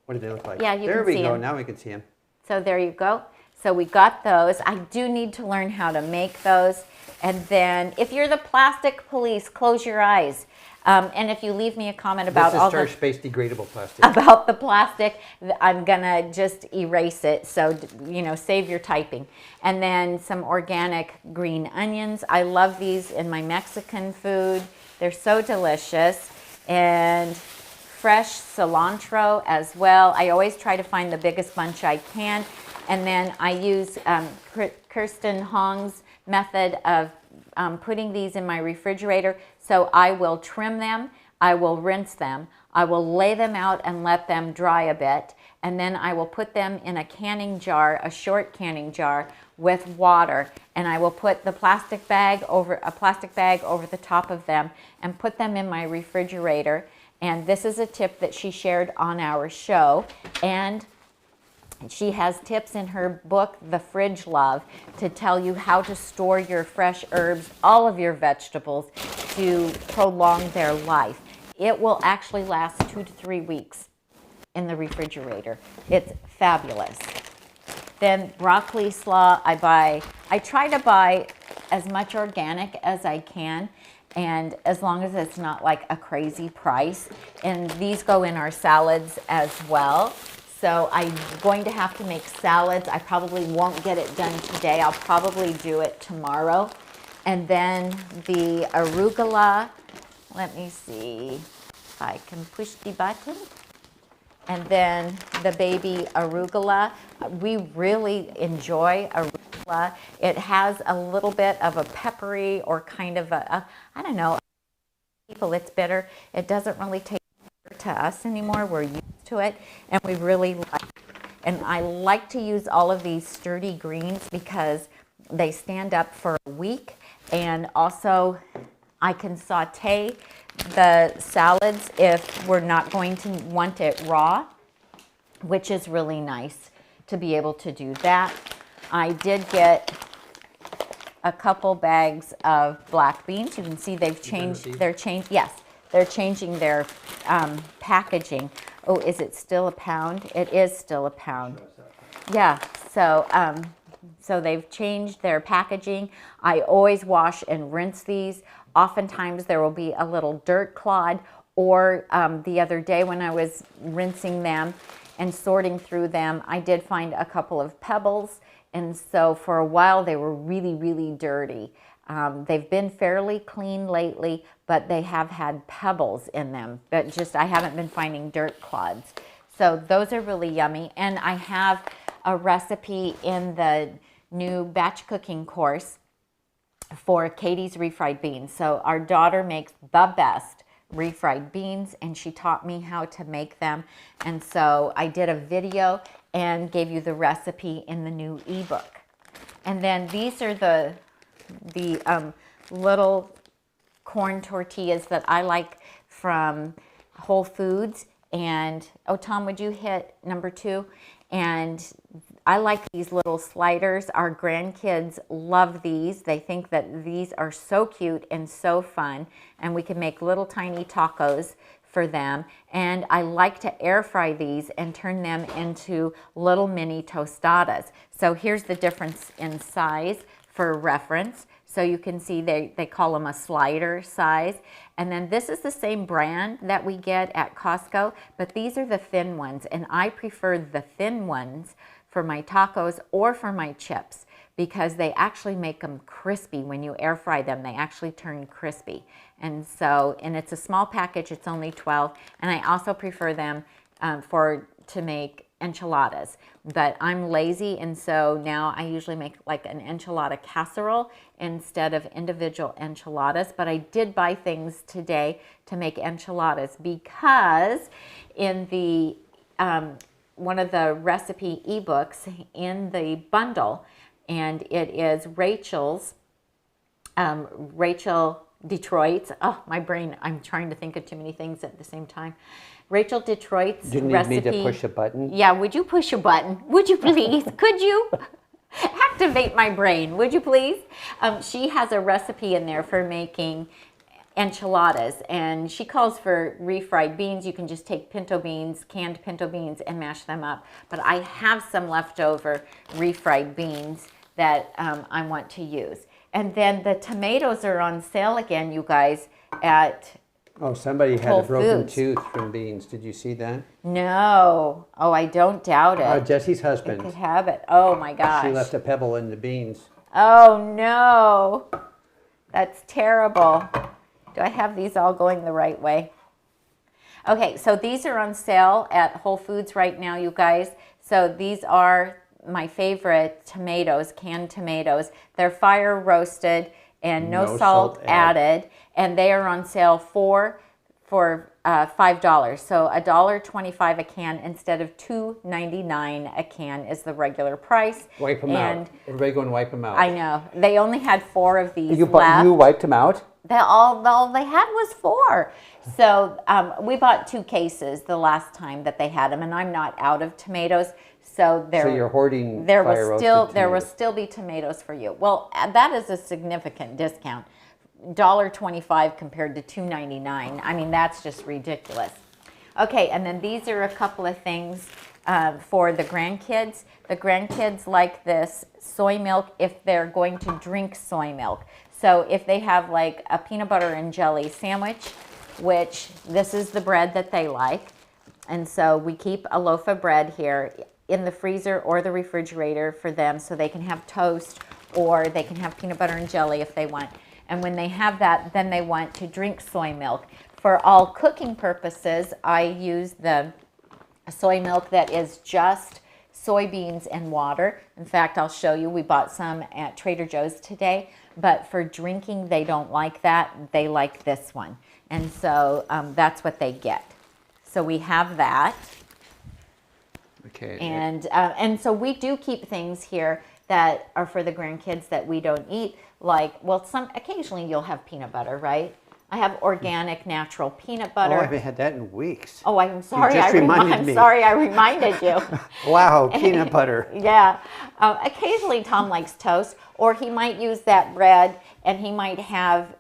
What do they look like? Yeah, you there can we see go. them. Now we can see them. So there you go. So we got those. I do need to learn how to make those. And then if you're the plastic police, close your eyes. And if you leave me a comment about this is all starch-based degradable plastic. about the plastic, I'm gonna just erase it. So, save your typing. And then some organic green onions. I love these in my Mexican food. They're so delicious. And fresh cilantro as well. I always try to find the biggest bunch I can. And then I use Kirsten Hong's method of putting these in my refrigerator. So I will trim them, I will rinse them, I will lay them out and let them dry a bit, and then I will put them in a canning jar, a short canning jar with water, and I will put the plastic bag over the top of them and put them in my refrigerator. And this is a tip that she shared on our show, and she has tips in her book, The Fridge Love, to tell you how to store your fresh herbs, all of your vegetables, to prolong their life. It will actually last 2 to 3 weeks in the refrigerator. It's fabulous. Then broccoli slaw, I try to buy as much organic as I can, and as long as it's not like a crazy price. And these go in our salads as well. So I'm going to have to make salads. I probably won't get it done today. I'll probably do it tomorrow. And then the arugula, let me see if I can push the button. And then the baby arugula. We really enjoy arugula. It has a little bit of a peppery or kind of I don't know, people, it's bitter. It doesn't really taste bitter to us anymore. We're used to it, and we really like it. And I like to use all of these sturdy greens because they stand up for a week, and also I can saute the salads if we're not going to want it raw, which is really nice to be able to do that. I did get a couple bags of black beans. You can see they've changed, they're changing their packaging. Oh, is it still a pound? It is still a pound. Yeah, so they've changed their packaging. I always wash and rinse these. Oftentimes there will be a little dirt clod, or the other day when I was rinsing them and sorting through them, I did find a couple of pebbles, and so for a while they were really, really dirty. They've been fairly clean lately, but they have had pebbles in them, but just I haven't been finding dirt clods. So those are really yummy, and I have a recipe in the new batch cooking course for Katie's refried beans. So our daughter makes the best refried beans, and she taught me how to make them, and so I did a video and gave you the recipe in the new ebook. And then these are the little corn tortillas that I like from Whole Foods. And oh, Tom, would you hit number 2? And I like these little sliders. Our grandkids love these. They think that these are so cute and so fun, and we can make little tiny tacos for them. And I like to air fry these and turn them into little mini tostadas. So here's the difference in size for reference. So you can see they call them a slider size. And then this is the same brand that we get at Costco, but these are the thin ones. And I prefer the thin ones for my tacos or for my chips because they actually make them crispy. When you air fry them, they actually turn crispy. And it's a small package, it's only 12. And I also prefer them to make enchiladas, but I'm lazy, and so now I usually make like an enchilada casserole instead of individual enchiladas. But I did buy things today to make enchiladas because in the one of the recipe ebooks in the bundle, and it is Rachel Detroit's, oh my brain, I'm trying to think of too many things at the same time. Rachel Detroit's You need recipe. me to push a button? Yeah, would you push a button? Would you please? Could you activate my brain? Would you please? She has a recipe in there for making enchiladas, and she calls for refried beans. You can just take pinto beans, canned pinto beans, and mash them up. But I have some leftover refried beans that I want to use. And then the tomatoes are on sale again, you guys, at Oh, somebody had Whole a broken Foods. tooth from beans. Did you see that? No. Oh, I don't doubt it. Jesse's It husband. could have it. Oh my gosh. She left a pebble in the beans. Oh no. That's terrible. Do I have these all going the right way? Okay, so these are on sale at Whole Foods right now, you guys. So these are my favorite tomatoes, canned tomatoes. They're fire roasted and no salt added. And they are on sale for $5. So $1.25 a can instead of $2.99 a can is the regular price. Wipe them out. Everybody go and wipe them out. I know. They only had 4 of these You left. wiped them out? All they had was 4. So we bought 2 cases the last time that they had them, and I'm not out of tomatoes. So you're hoarding there fire-roasted will still be tomatoes for you. Well, that is a significant discount. $1.25 compared to $2.99. I mean, that's just ridiculous. Okay, and then these are a couple of things for the grandkids. The grandkids like this soy milk if they're going to drink soy milk. So if they have like a peanut butter and jelly sandwich, which this is the bread that they like, and so we keep a loaf of bread here in the freezer or the refrigerator for them so they can have toast or they can have peanut butter and jelly if they want. And when they have that, then they want to drink soy milk. For all cooking purposes, I use the soy milk that is just soybeans and water. In fact, I'll show you. We bought some at Trader Joe's today. But for drinking, they don't like that. They like this one. And so that's what they get. So we have that. Okay. And so we do keep things here that are for the grandkids that we don't eat. Like, well, occasionally you'll have peanut butter, right? I have organic, natural peanut butter. Oh, I haven't had that in weeks. Oh, I'm sorry. You just reminded me. Sorry, I reminded you. Wow, peanut butter. Yeah. Occasionally Tom likes toast, or he might use that bread, and he might have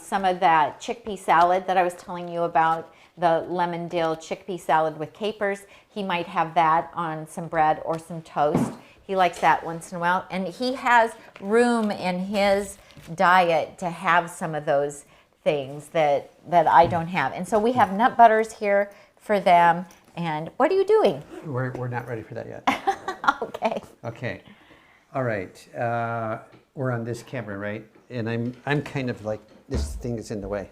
some of that chickpea salad that I was telling you about, the lemon dill chickpea salad with capers. He might have that on some bread or some toast. He likes that once in a while. And he has room in his diet to have some of those things that I don't have. And so we have nut butters here for them. And what are you doing? We're not ready for that yet. Okay. Okay. All right. We're on this camera, right? And I'm kind of like, this thing is in the way.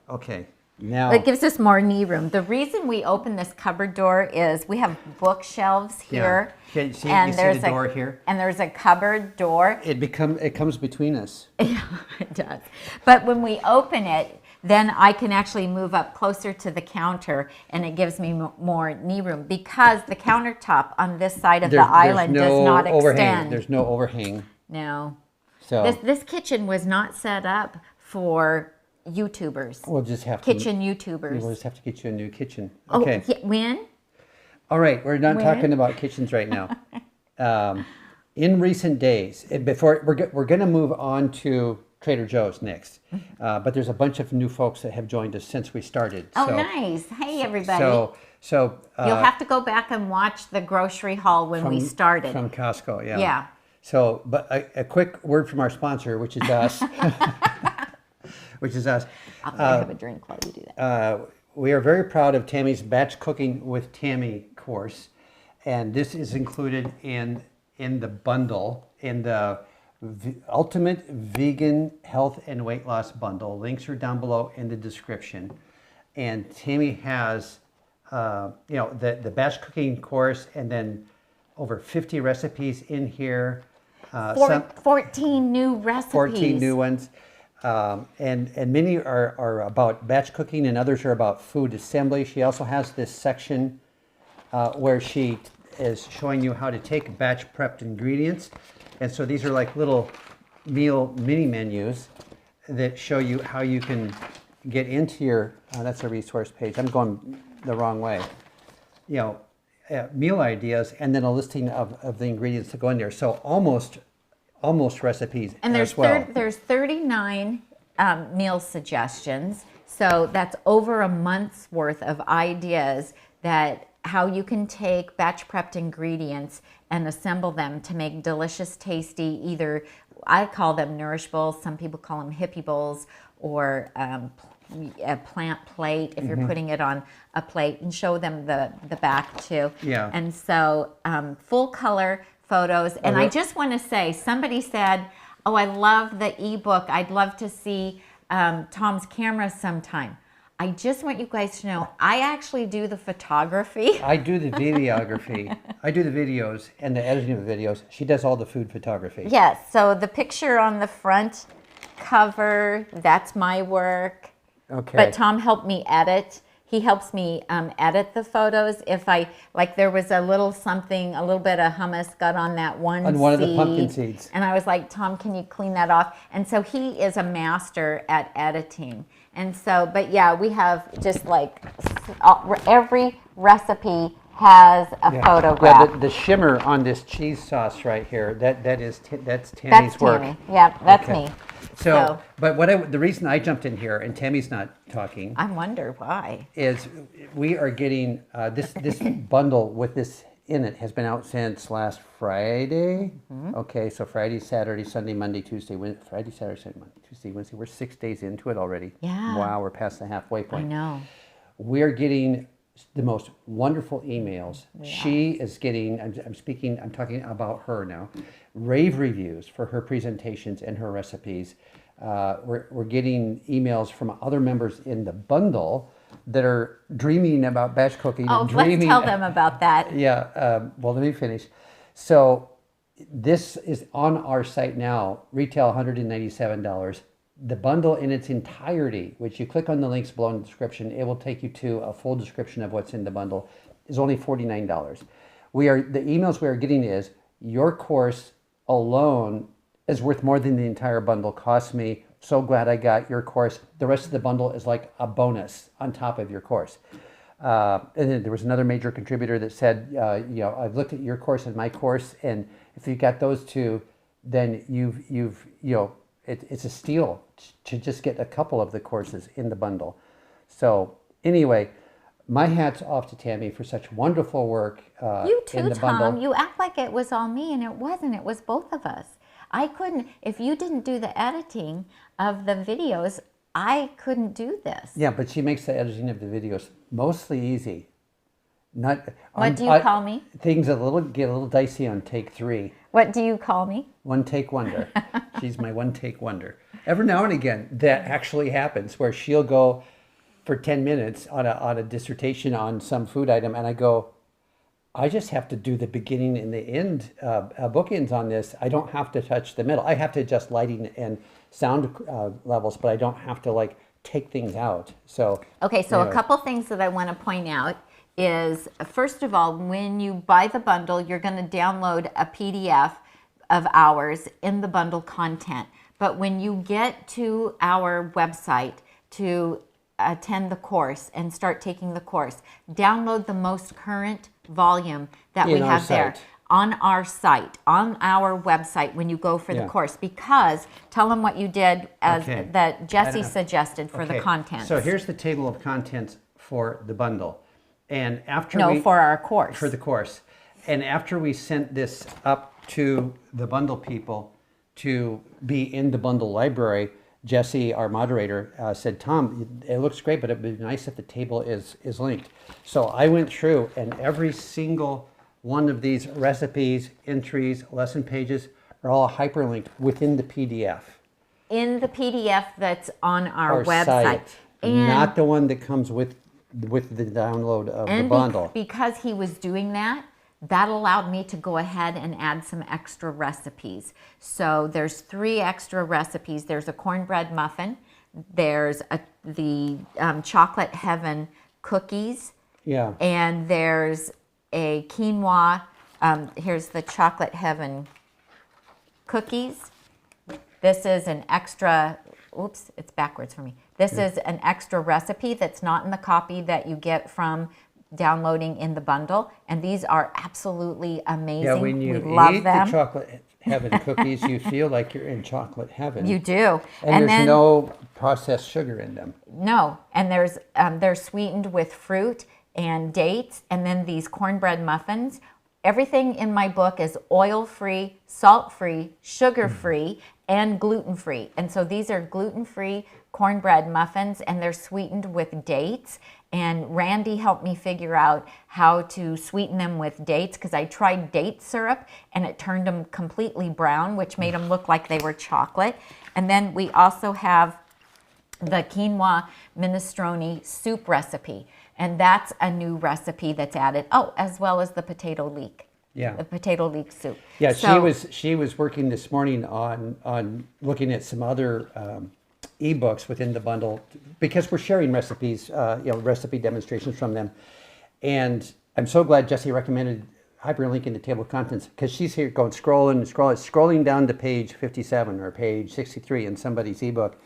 Okay. Now, it gives us more knee room. The reason we open this cupboard door is we have bookshelves here. Yeah. You see there's the door here? And there's a cupboard door. It comes between us. Yeah, it does. But when we open it, then I can actually move up closer to the counter, and it gives me more knee room because the countertop on this side of the island does not extend. There's no overhang. No. So this kitchen was not set up for YouTubers. We'll just have kitchen YouTubers. We'll just have to get you a new kitchen. Oh, Okay. When? All right, we're not talking about kitchens right now. In recent days, before we're going to move on to Trader Joe's next, but there's a bunch of new folks that have joined us since we started. Oh, nice! Hey, everybody. So you'll have to go back and watch the grocery haul when we started from Costco. Yeah. Yeah. So, but a quick word from our sponsor, which is us. Which is us. I'm going to have a drink while you do that. We are very proud of Tami's Batch Cooking with Tami course, and this is included in the bundle, in the Ultimate Vegan Health and Weight Loss Bundle. Links are down below in the description. And Tami has, the batch cooking course, and then over 50 recipes in here. 14 new recipes. 14 new ones. And many are about batch cooking, and others are about food assembly. She also has this section where she is showing you how to take batch prepped ingredients. And so these are like little meal mini menus that show you how you can get into your, that's a resource page. I'm going the wrong way. Meal ideas, and then a listing of the ingredients to go in there. So almost recipes and as well. There's 39 meal suggestions. So that's over a month's worth of ideas that how you can take batch prepped ingredients and assemble them to make delicious, tasty, either I call them nourish bowls, some people call them hippie bowls, or a plant plate if you're putting it on a plate, and show them the back too. Yeah. And so full color photos. And I just want to say, somebody said, oh, I love the ebook. I'd love to see Tom's camera sometime. I just want you guys to know, I actually do the photography. I do the videography. I do the videos and the editing of the videos. She does all the food photography. Yes, so the picture on the front cover, that's my work. Okay. But Tom helped me edit. He helps me edit the photos. If I, like there was a little something, a little bit of hummus got on that one On one of the pumpkin seeds. And I was like, Tom, can you clean that off? And so he is a master at editing. And so, but yeah, we have just like every recipe has a photograph. Yeah, the shimmer on this cheese sauce right here, that's Tammy's That's work. Tammy. Yeah, that's me. So, but the reason I jumped in here, and Tammy's not talking, I wonder why, is we are getting this bundle with this in it has been out since last Friday. Okay, so Friday, Saturday, Sunday, Monday, Tuesday, Wednesday, Friday, Saturday, Sunday, Monday, Tuesday, Wednesday. We're 6 days into it already. Yeah. Wow, we're past the halfway point. I know. We're getting the most wonderful emails. She is getting, I'm talking about her now, rave reviews for her presentations and her recipes. We're getting emails from other members in the bundle that are dreaming about batch cooking. Oh, let's tell them about that. Yeah, well, let me finish. So this is on our site now, retail $197. The bundle in its entirety, which you click on the links below in the description, it will take you to a full description of what's in the bundle, is only $49. The emails we are getting is, your course alone is worth more than the entire bundle cost me. So glad I got your course. The rest of the bundle is like a bonus on top of your course. And then there was another major contributor that said, I've looked at your course and my course, and if you got those two, then it's a steal to just get a couple of the courses in the bundle. So anyway, my hat's off to Tammy for such wonderful work You too, in the Tom. bundle. You act like it was all me, and it wasn't. It was both of us. I couldn't, if you didn't do the editing of the videos, I couldn't do this. Yeah, but she makes the editing of the videos mostly easy. What do you call me? Things get a little dicey on take 3. What do you call me? One take wonder. She's my one take wonder. Every now and again, that actually happens where she'll go for 10 minutes on a dissertation on some food item, and I go, I just have to do the beginning and the end bookends on this. I don't have to touch the middle. I have to adjust lighting and sound levels, but I don't have to like take things out. So okay, so a couple things that I want to point out is, first of all, when you buy the bundle, you're going to download a PDF of ours in the bundle content. But when you get to our website to attend the course and start taking the course, download the most current volume that we have there on our site, on our website when you go for the course, because tell them what you did as that Jesse suggested for the contents. So here's the table of contents for the bundle. And after for our course. For the course. And after we sent this up to the bundle people to be in the bundle library, Jesse, our moderator, said, Tom, it looks great, but it'd be nice if the table is linked. So I went through, and every single one of these recipes, entries, lesson pages are all hyperlinked within the PDF. In the PDF that's on our website. Site, and not the one that comes with the download of the bundle. Because he was doing that, that allowed me to go ahead and add some extra recipes. So there's 3 extra recipes. There's a cornbread muffin. There's the chocolate heaven cookies. Yeah. And there's a quinoa. Here's the chocolate heaven cookies. This is an extra, oops, it's backwards for me. This is an extra recipe that's not in the copy that you get from downloading in the bundle, and these are absolutely amazing. Yeah, when you eat the chocolate heaven cookies, you feel like you're in chocolate heaven. You do. And there's no processed sugar in them. No, and they're sweetened with fruit and dates, and then these cornbread muffins. Everything in my book is oil-free, salt-free, sugar-free, and gluten-free. And so these are gluten-free cornbread muffins, and they're sweetened with dates. And Randy helped me figure out how to sweeten them with dates, because I tried date syrup and it turned them completely brown, which made them look like they were chocolate. And then we also have the quinoa minestrone soup recipe. And that's a new recipe that's added. Oh, as well as the potato leek. Yeah. The potato leek soup. Yeah, so, she was working this morning on looking at some other ebooks within the bundle because we're sharing recipes, recipe demonstrations from them. And I'm so glad Jessie recommended hyperlinking the table of contents because she's here going scrolling down to page 57 or page 63 in somebody's ebook.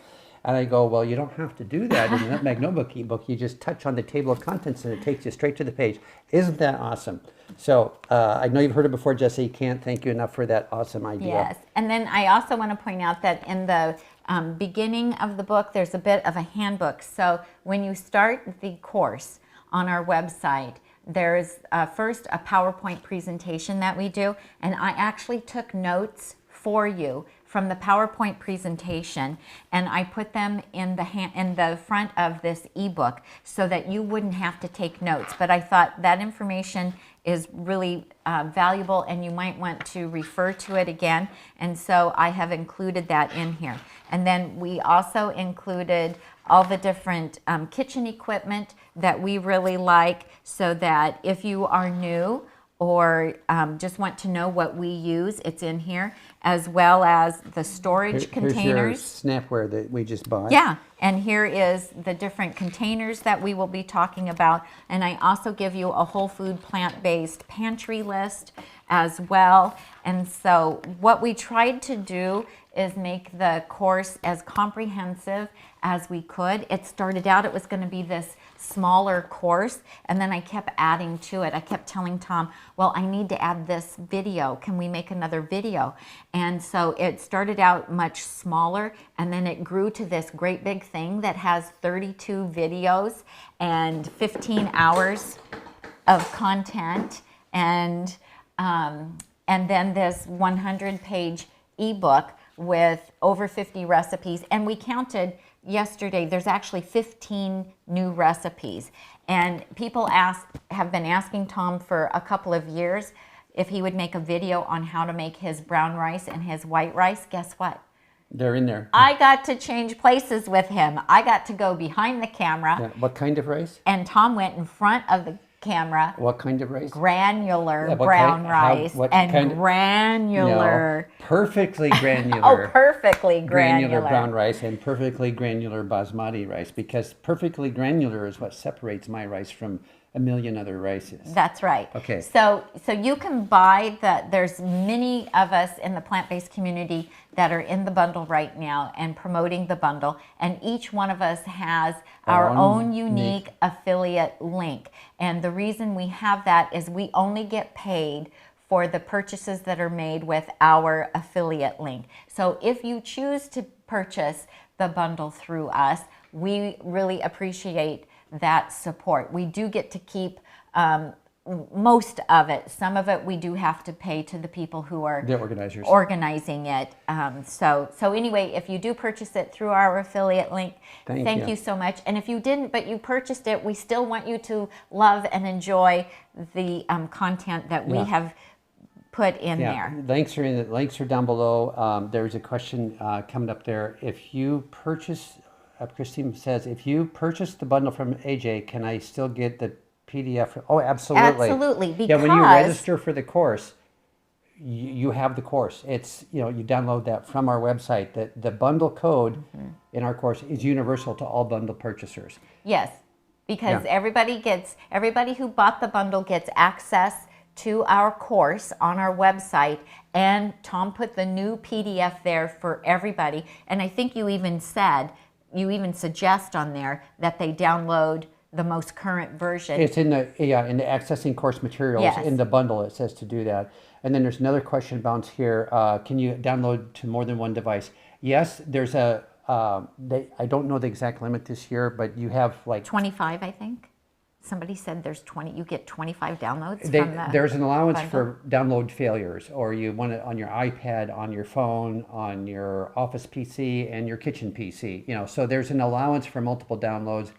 And I go, well, you don't have to do that in the Nutmeg Notebook ebook. You just touch on the table of contents and it takes you straight to the page. Isn't that awesome? So I know you've heard it before, Jessie. Can't thank you enough for that awesome idea. Yes. And then I also want to point out that in the beginning of the book, there's a bit of a handbook. So when you start the course on our website, there's first a PowerPoint presentation that we do. And I actually took notes for you from the PowerPoint presentation, and I put them in the front of this ebook so that you wouldn't have to take notes. But I thought that information is really valuable, and you might want to refer to it again. And so I have included that in here. And then we also included all the different kitchen equipment that we really like, so that if you are new or just want to know what we use, it's in here, as well as the storage containers. Here's your Snapware that we just bought. Yeah, and here is the different containers that we will be talking about. And I also give you a whole food plant-based pantry list as well. And so what we tried to do is make the course as comprehensive as we could. It started out, it was going to be this smaller course, and then I kept adding to it. I kept telling Tom, well, I need to add this video. Can we make another video? And so it started out much smaller, and then it grew to this great big thing that has 32 videos and 15 hours of content, and then this 100-page ebook with over 50 recipes. And we counted yesterday, there's actually 15 new recipes. And people have been asking Tom for a couple of years if he would make a video on how to make his brown rice and his white rice. Guess what? They're in there. I got to change places with him. I got to go behind the camera. Yeah. What kind of rice? And Tom went in front of the camera. What kind of rice? Granular brown rice granular. No, perfectly granular. Oh, perfectly granular. Brown rice and perfectly granular basmati rice, because perfectly granular is what separates my rice from a million other rices. That's right. Okay. So you can buy there's many of us in the plant-based community that are in the bundle right now and promoting the bundle, and each one of us has our own unique affiliate link. And the reason we have that is we only get paid for the purchases that are made with our affiliate link. So if you choose to purchase the bundle through us, we really appreciate that support. We do get to keep most of it. Some of it we do have to pay to the people who are the organizers organizing it. So anyway, if you do purchase it through our affiliate link, thank you so much. And if you didn't, but you purchased it, we still want you to love and enjoy the content that we have put in there. Links are down below. There's a question coming up there. If you purchase, Christine says, if you purchase the bundle from AJ, can I still get the PDF? Oh, absolutely. Absolutely. Because when you register for the course, you have the course. It's, you download that from our website. The bundle code in our course is universal to all bundle purchasers. Yes, because everybody who bought the bundle gets access to our course on our website, and Tom put the new PDF there for everybody. And I think you even suggest on there that they download the most current version. It's in the accessing course materials in the bundle. It says to do that. And then there's another question bounce here. Can you download to more than one device? Yes, there's I don't know the exact limit this year, but you have like 25, I think. Somebody said there's 20. You get 25 downloads from the There's an allowance bundle for download failures, or you want it on your iPad, on your phone, on your office PC, and your kitchen PC. So there's an allowance for multiple downloads.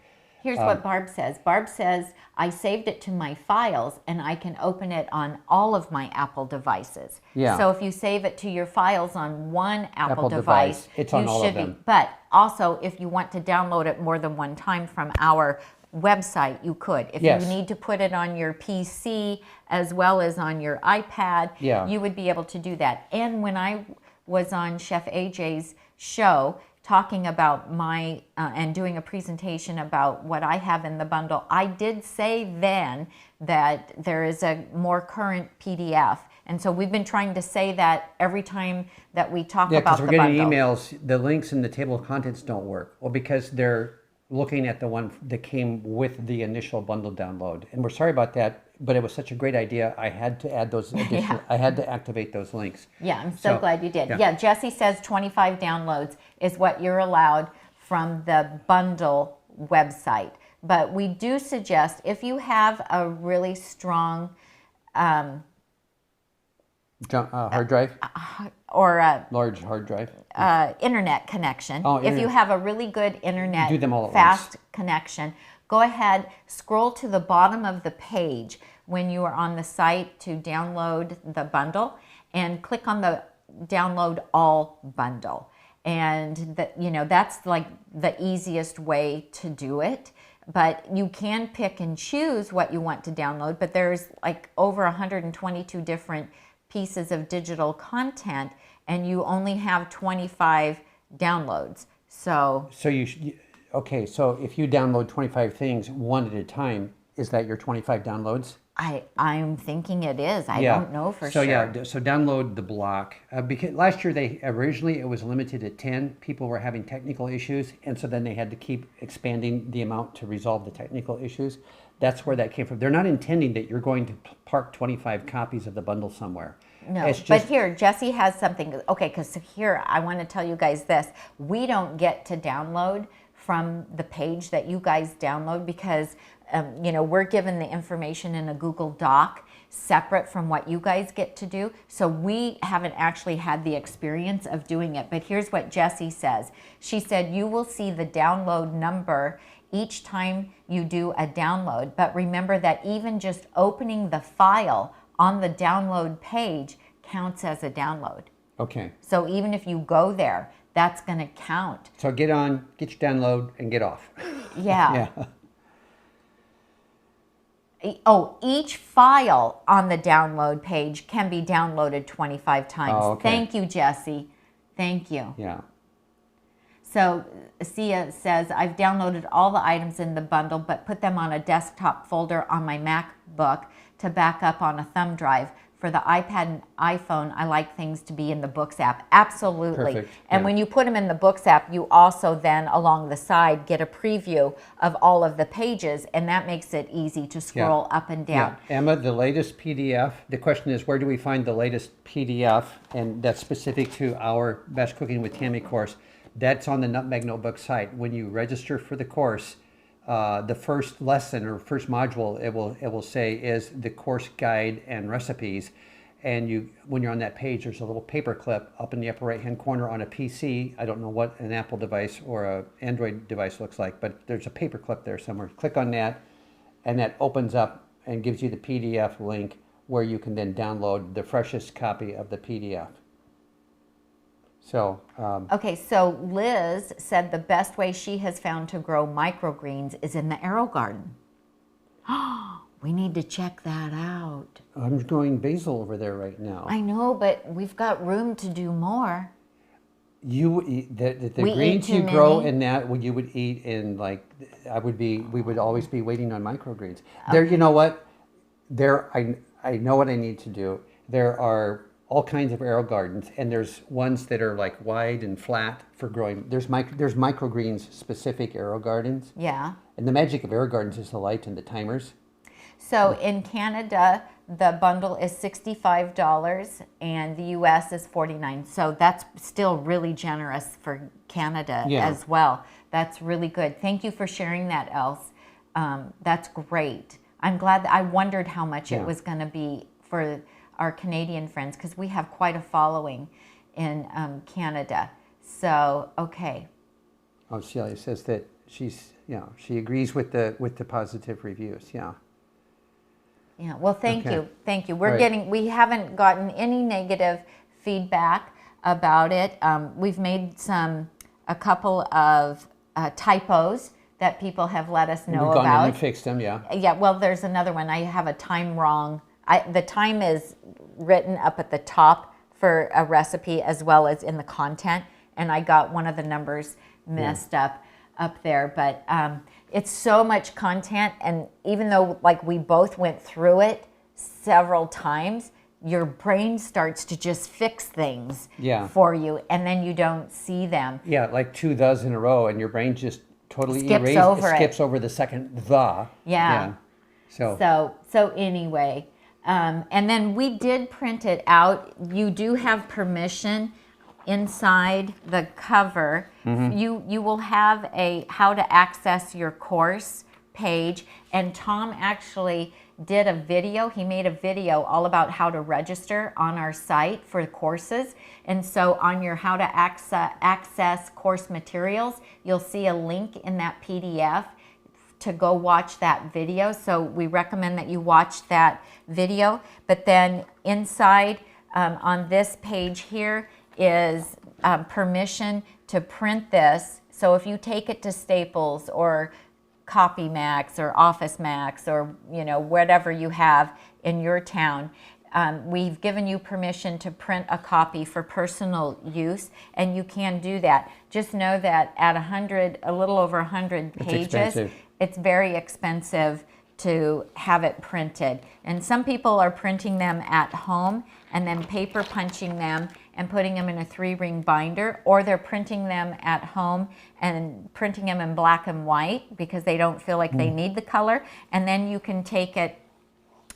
Here's what Barb says. Barb says, I saved it to my files and I can open it on all of my Apple devices. Yeah. So if you save it to your files on one Apple device, it's on all of them. But also, if you want to download it more than one time from our website, you could. If you need to put it on your PC as well as on your iPad, you would be able to do that. And when I was on Chef AJ's show talking about my, and doing a presentation about what I have in the bundle, I did say then that there is a more current PDF. And so we've been trying to say that every time that we talk about the bundle. Yeah, because we're getting emails, the links in the table of contents don't work. Well, because they're looking at the one that came with the initial bundle download. And we're sorry about that, but it was such a great idea. I had to add those additional, I had to activate those links. Yeah, I'm so glad you did. Yeah, Jesse says 25 downloads is what you're allowed from the bundle website. But we do suggest if you have a really strong hard drive? or a Large hard drive? Internet connection. Oh, if you have a really good internet do them all at fast connection, go ahead, scroll to the bottom of the page when you are on the site to download the bundle and click on the download all bundle. And that's like the easiest way to do it. But you can pick and choose what you want to download, but there's like over 122 different pieces of digital content, and you only have 25 downloads. So you okay, so if you download 25 things one at a time, is that your 25 downloads? I'm thinking it is. I don't know for sure. So download the block. Because last year originally it was limited to 10. People were having technical issues, and so then they had to keep expanding the amount to resolve the technical issues. That's where that came from. They're not intending that you're going to park 25 copies of the bundle somewhere. No, but here, Jesse has something. Okay, because here, I want to tell you guys this. We don't get to download from the page that you guys download because, we're given the information in a Google Doc separate from what you guys get to do. So we haven't actually had the experience of doing it. But here's what Jessie says. She said, you will see the download number each time you do a download. But remember that even just opening the file on the download page counts as a download. Okay. So even if you go there, that's going to count. So get your download and get off. Yeah. Oh, each file on the download page can be downloaded 25 times. Oh, okay. Thank you, Jesse. Thank you. Yeah. So Sia says, I've downloaded all the items in the bundle, but put them on a desktop folder on my MacBook to back up on a thumb drive. For the iPad and iPhone, I like things to be in the Books app. Absolutely. Perfect. And when you put them in the Books app, you also then along the side get a preview of all of the pages, and that makes it easy to scroll up and down. Yeah. Emma, the latest PDF, the question is, where do we find the latest PDF? And that's specific to our Best Cooking with Tammy course. That's on the Nutmeg Notebook site. When you register for the course, the first lesson or first module it will say is the course guide and recipes, and when you're on that page, there's a little paper clip up in the upper right hand corner on a PC. I don't know what an Apple device or an Android device looks like, but there's a paper clip there somewhere. Click on that, and that opens up and gives you the PDF link where you can then download the freshest copy of the PDF. So, okay, so Liz said the best way she has found to grow microgreens is in the Arrow Garden. We need to check that out. I'm growing basil over there right now. I know, but we've got room to do more. The greens you grow in that, you would eat in we would always be waiting on microgreens. There, you know what? I know what I need to do. There are all kinds of arrow gardens, and there's ones that are like wide and flat for growing. There's microgreens specific arrow gardens. Yeah. And the magic of arrow gardens is the light and the timers. So in Canada, the bundle is $65 and the US is $49. So that's still really generous for Canada as well. That's really good. Thank you for sharing that, Else. That's great. I'm glad I wondered how much it was going to be for our Canadian friends, because we have quite a following in Canada. So, okay. Oh, Celia says that she agrees with the positive reviews. Yeah. Yeah. Well, thank you. We haven't gotten any negative feedback about it. We've made a couple of typos that people have let us know about. We've gone in and fixed them. Yeah. Yeah. Well, there's another one. I have a time wrong. The time is written up at the top for a recipe as well as in the content, and I got one of the numbers messed up there. But it's so much content, and even though like we both went through it several times, your brain starts to just fix things for you, and then you don't see them. Yeah, like 2 thes in a row, and your brain just totally skips over the second the. Yeah. So anyway, and then we did print it out. You do have permission inside the cover. You will have a how to access your course page, and Tom actually did a video. He made a video all about how to register on our site for courses. And so on your how to access course materials, you'll see a link in that PDF to go watch that video. So we recommend that you watch that video. But then inside on this page here is permission to print this. So if you take it to Staples or Copy Max or Office Max or whatever you have in your town, we've given you permission to print a copy for personal use, and you can do that. Just know that at a little over 100 pages, it's very expensive to have it printed. And some people are printing them at home and then paper punching them and putting them in a 3-ring binder, or they're printing them at home and printing them in black and white because they don't feel like they need the color. And then you can take it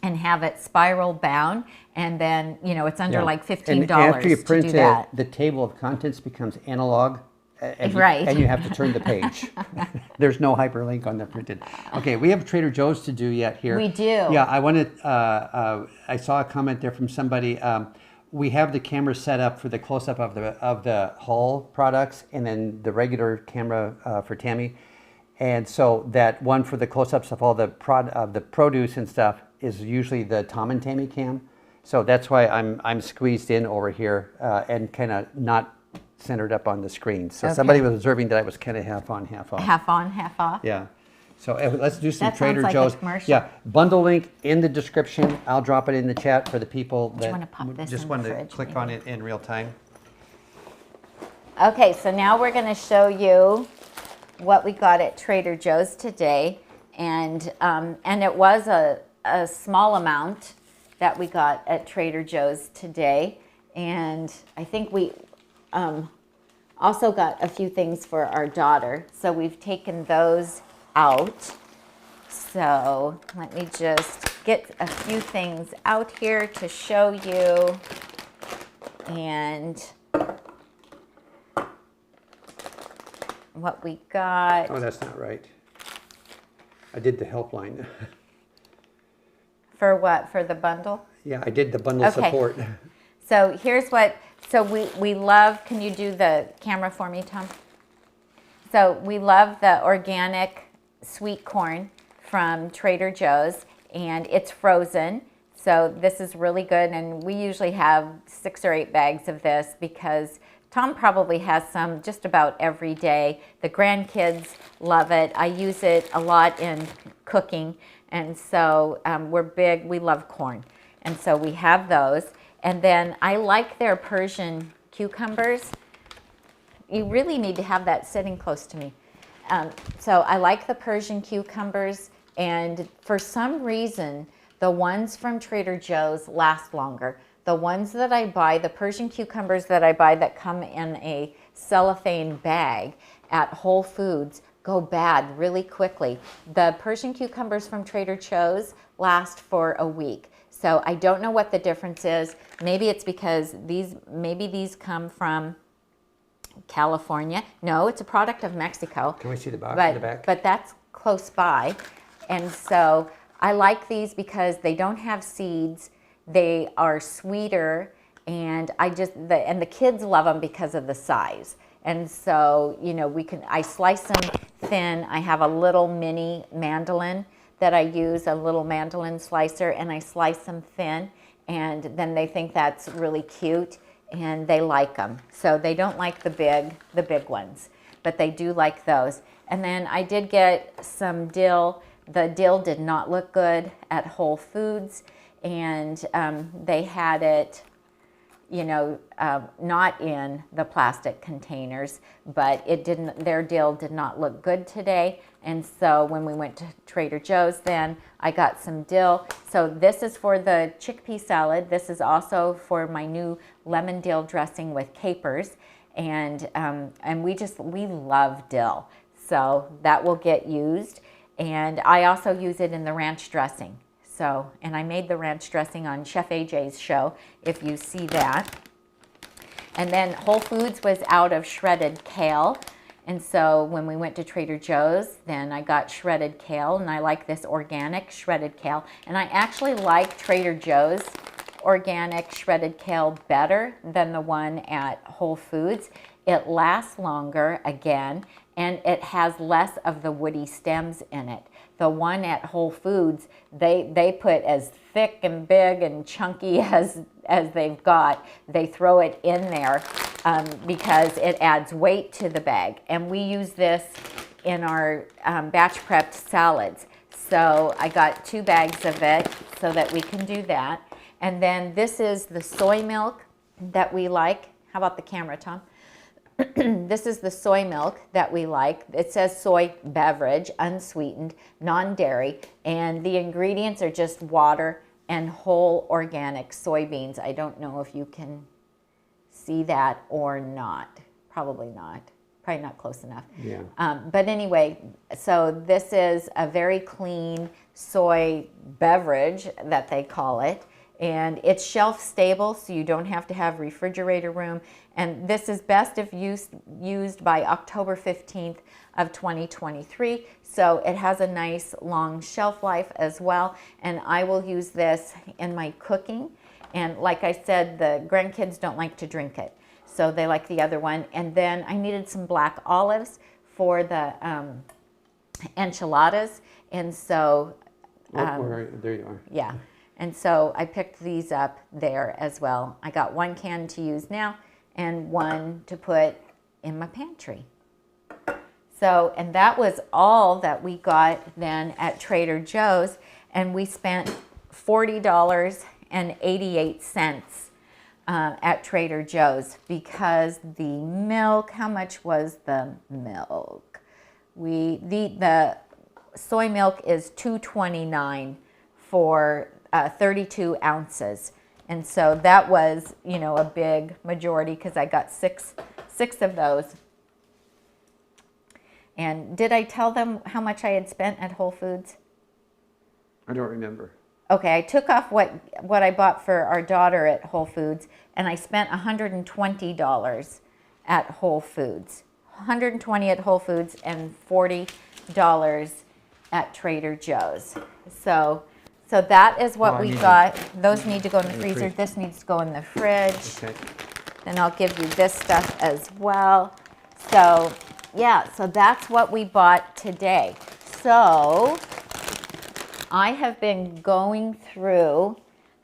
and have it spiral bound, and then it's under like $15 and after you print to do that. The table of contents bemes analog, and right. You have to turn the page. There's no hyperlink on the printed. Okay, we have Trader Joe's to do yet here. We do. Yeah, I wanted. I saw a comment there from somebody. We have the camera set up for the close-up of the Hull products, and then the regular camera for Tami, and so that one for the close-ups of all the produce and stuff is usually the Tom and Tami cam. So that's why I'm squeezed in over here and kind of not centered up on the screen. So somebody was observing that I was kind of half on, half off. Half on, half off. Yeah. So let's do some That Trader sounds like Joe's. a commercial. Yeah, bundle link in the description. I'll drop it in the chat for the people that want to pop this just in want the to fridge, click maybe? on it in real time. Okay, so now we're going to show you what we got at Trader Joe's today, and it was a small amount that we got at Trader Joe's today, and I think we also got a few things for our daughter, so we've taken those out. So let me just get a few things out here to show you, and what we got. Oh, that's not right. I did the helpline. For what? For the bundle? Yeah, I did the bundle support. So here's what, so we love, can you do the camera for me, Tom? So we love the organic sweet corn from Trader Joe's, and it's frozen. So this is really good, and we usually have 6 or 8 bags of this because Tom probably has some just about every day. The grandkids love it. I use it a lot in cooking, and so we love corn. And so we have those. And then I like their Persian cucumbers. You really need to have that sitting close to me. So I like the Persian cucumbers, and for some reason, the ones from Trader Joe's last longer. The ones that I buy, the Persian cucumbers that I buy that come in a cellophane bag at Whole Foods go bad really quickly. The Persian cucumbers from Trader Joe's last for a week. So I don't know what the difference is. Maybe it's because maybe these come from California. No, it's a product of Mexico. Can we see the box in the back? But that's close by. And so I like these because they don't have seeds. They are sweeter, and the kids love them because of the size. And so, I slice them thin. I have a little mini mandolin that I use, a little mandolin slicer, and I slice them thin, and then they think that's really cute, and they like them. So they don't like the big ones, but they do like those. And then I did get some dill. The dill did not look good at Whole Foods, and they had it you know, not in the plastic containers, but their dill did not look good today. And so when we went to Trader Joe's then, I got some dill. So this is for the chickpea salad. This is also for my new lemon dill dressing with capers. And we love dill. So that will get used. And I also use it in the ranch dressing. So, and I made the ranch dressing on Chef AJ's show, if you see that. And then Whole Foods was out of shredded kale. And so when we went to Trader Joe's, then I got shredded kale, and I like this organic shredded kale. And I actually like Trader Joe's organic shredded kale better than the one at Whole Foods. It lasts longer, again, and it has less of the woody stems in it. The one at Whole Foods, they put as thick and big and chunky as they've got. They throw it in there because it adds weight to the bag. And we use this in our batch prepped salads. So I got 2 bags of it so that we can do that. And then this is the soy milk that we like. How about the camera, Tom? This is the soy milk that we like. It says soy beverage, unsweetened, non-dairy, and the ingredients are just water and whole organic soybeans. I don't know if you can see that or not. Probably not. Probably not close enough. Yeah. But anyway, so this is a very clean soy beverage that they call it. And it's shelf stable, so you don't have to have refrigerator room. And this is best if used by October 15th of 2023. So it has a nice long shelf life as well. And I will use this in my cooking. And like I said, the grandkids don't like to drink it, so they like the other one. And then I needed some black olives for the enchiladas. And so... there you are. Yeah. And so I picked these up there as well. I got 1 can to use now and 1 to put in my pantry. So, and that was all that we got then at Trader Joe's, and we spent $40.88 at Trader Joe's because the milk, how much was the milk? The soy milk is $2.29 for 32 ounces. And so that was, you know, a big majority because I got six of those. And did I tell them how much I had spent at Whole Foods? I don't remember. Okay, I took off what I bought for our daughter at Whole Foods, and I spent $120 at Whole Foods. $120 at Whole Foods and $40 at Trader Joe's. So that is what we got. Those need to go in the freezer. This needs to go in the fridge. Okay. Then I'll give you this stuff as well. So yeah, so that's what we bought today. So I have been going through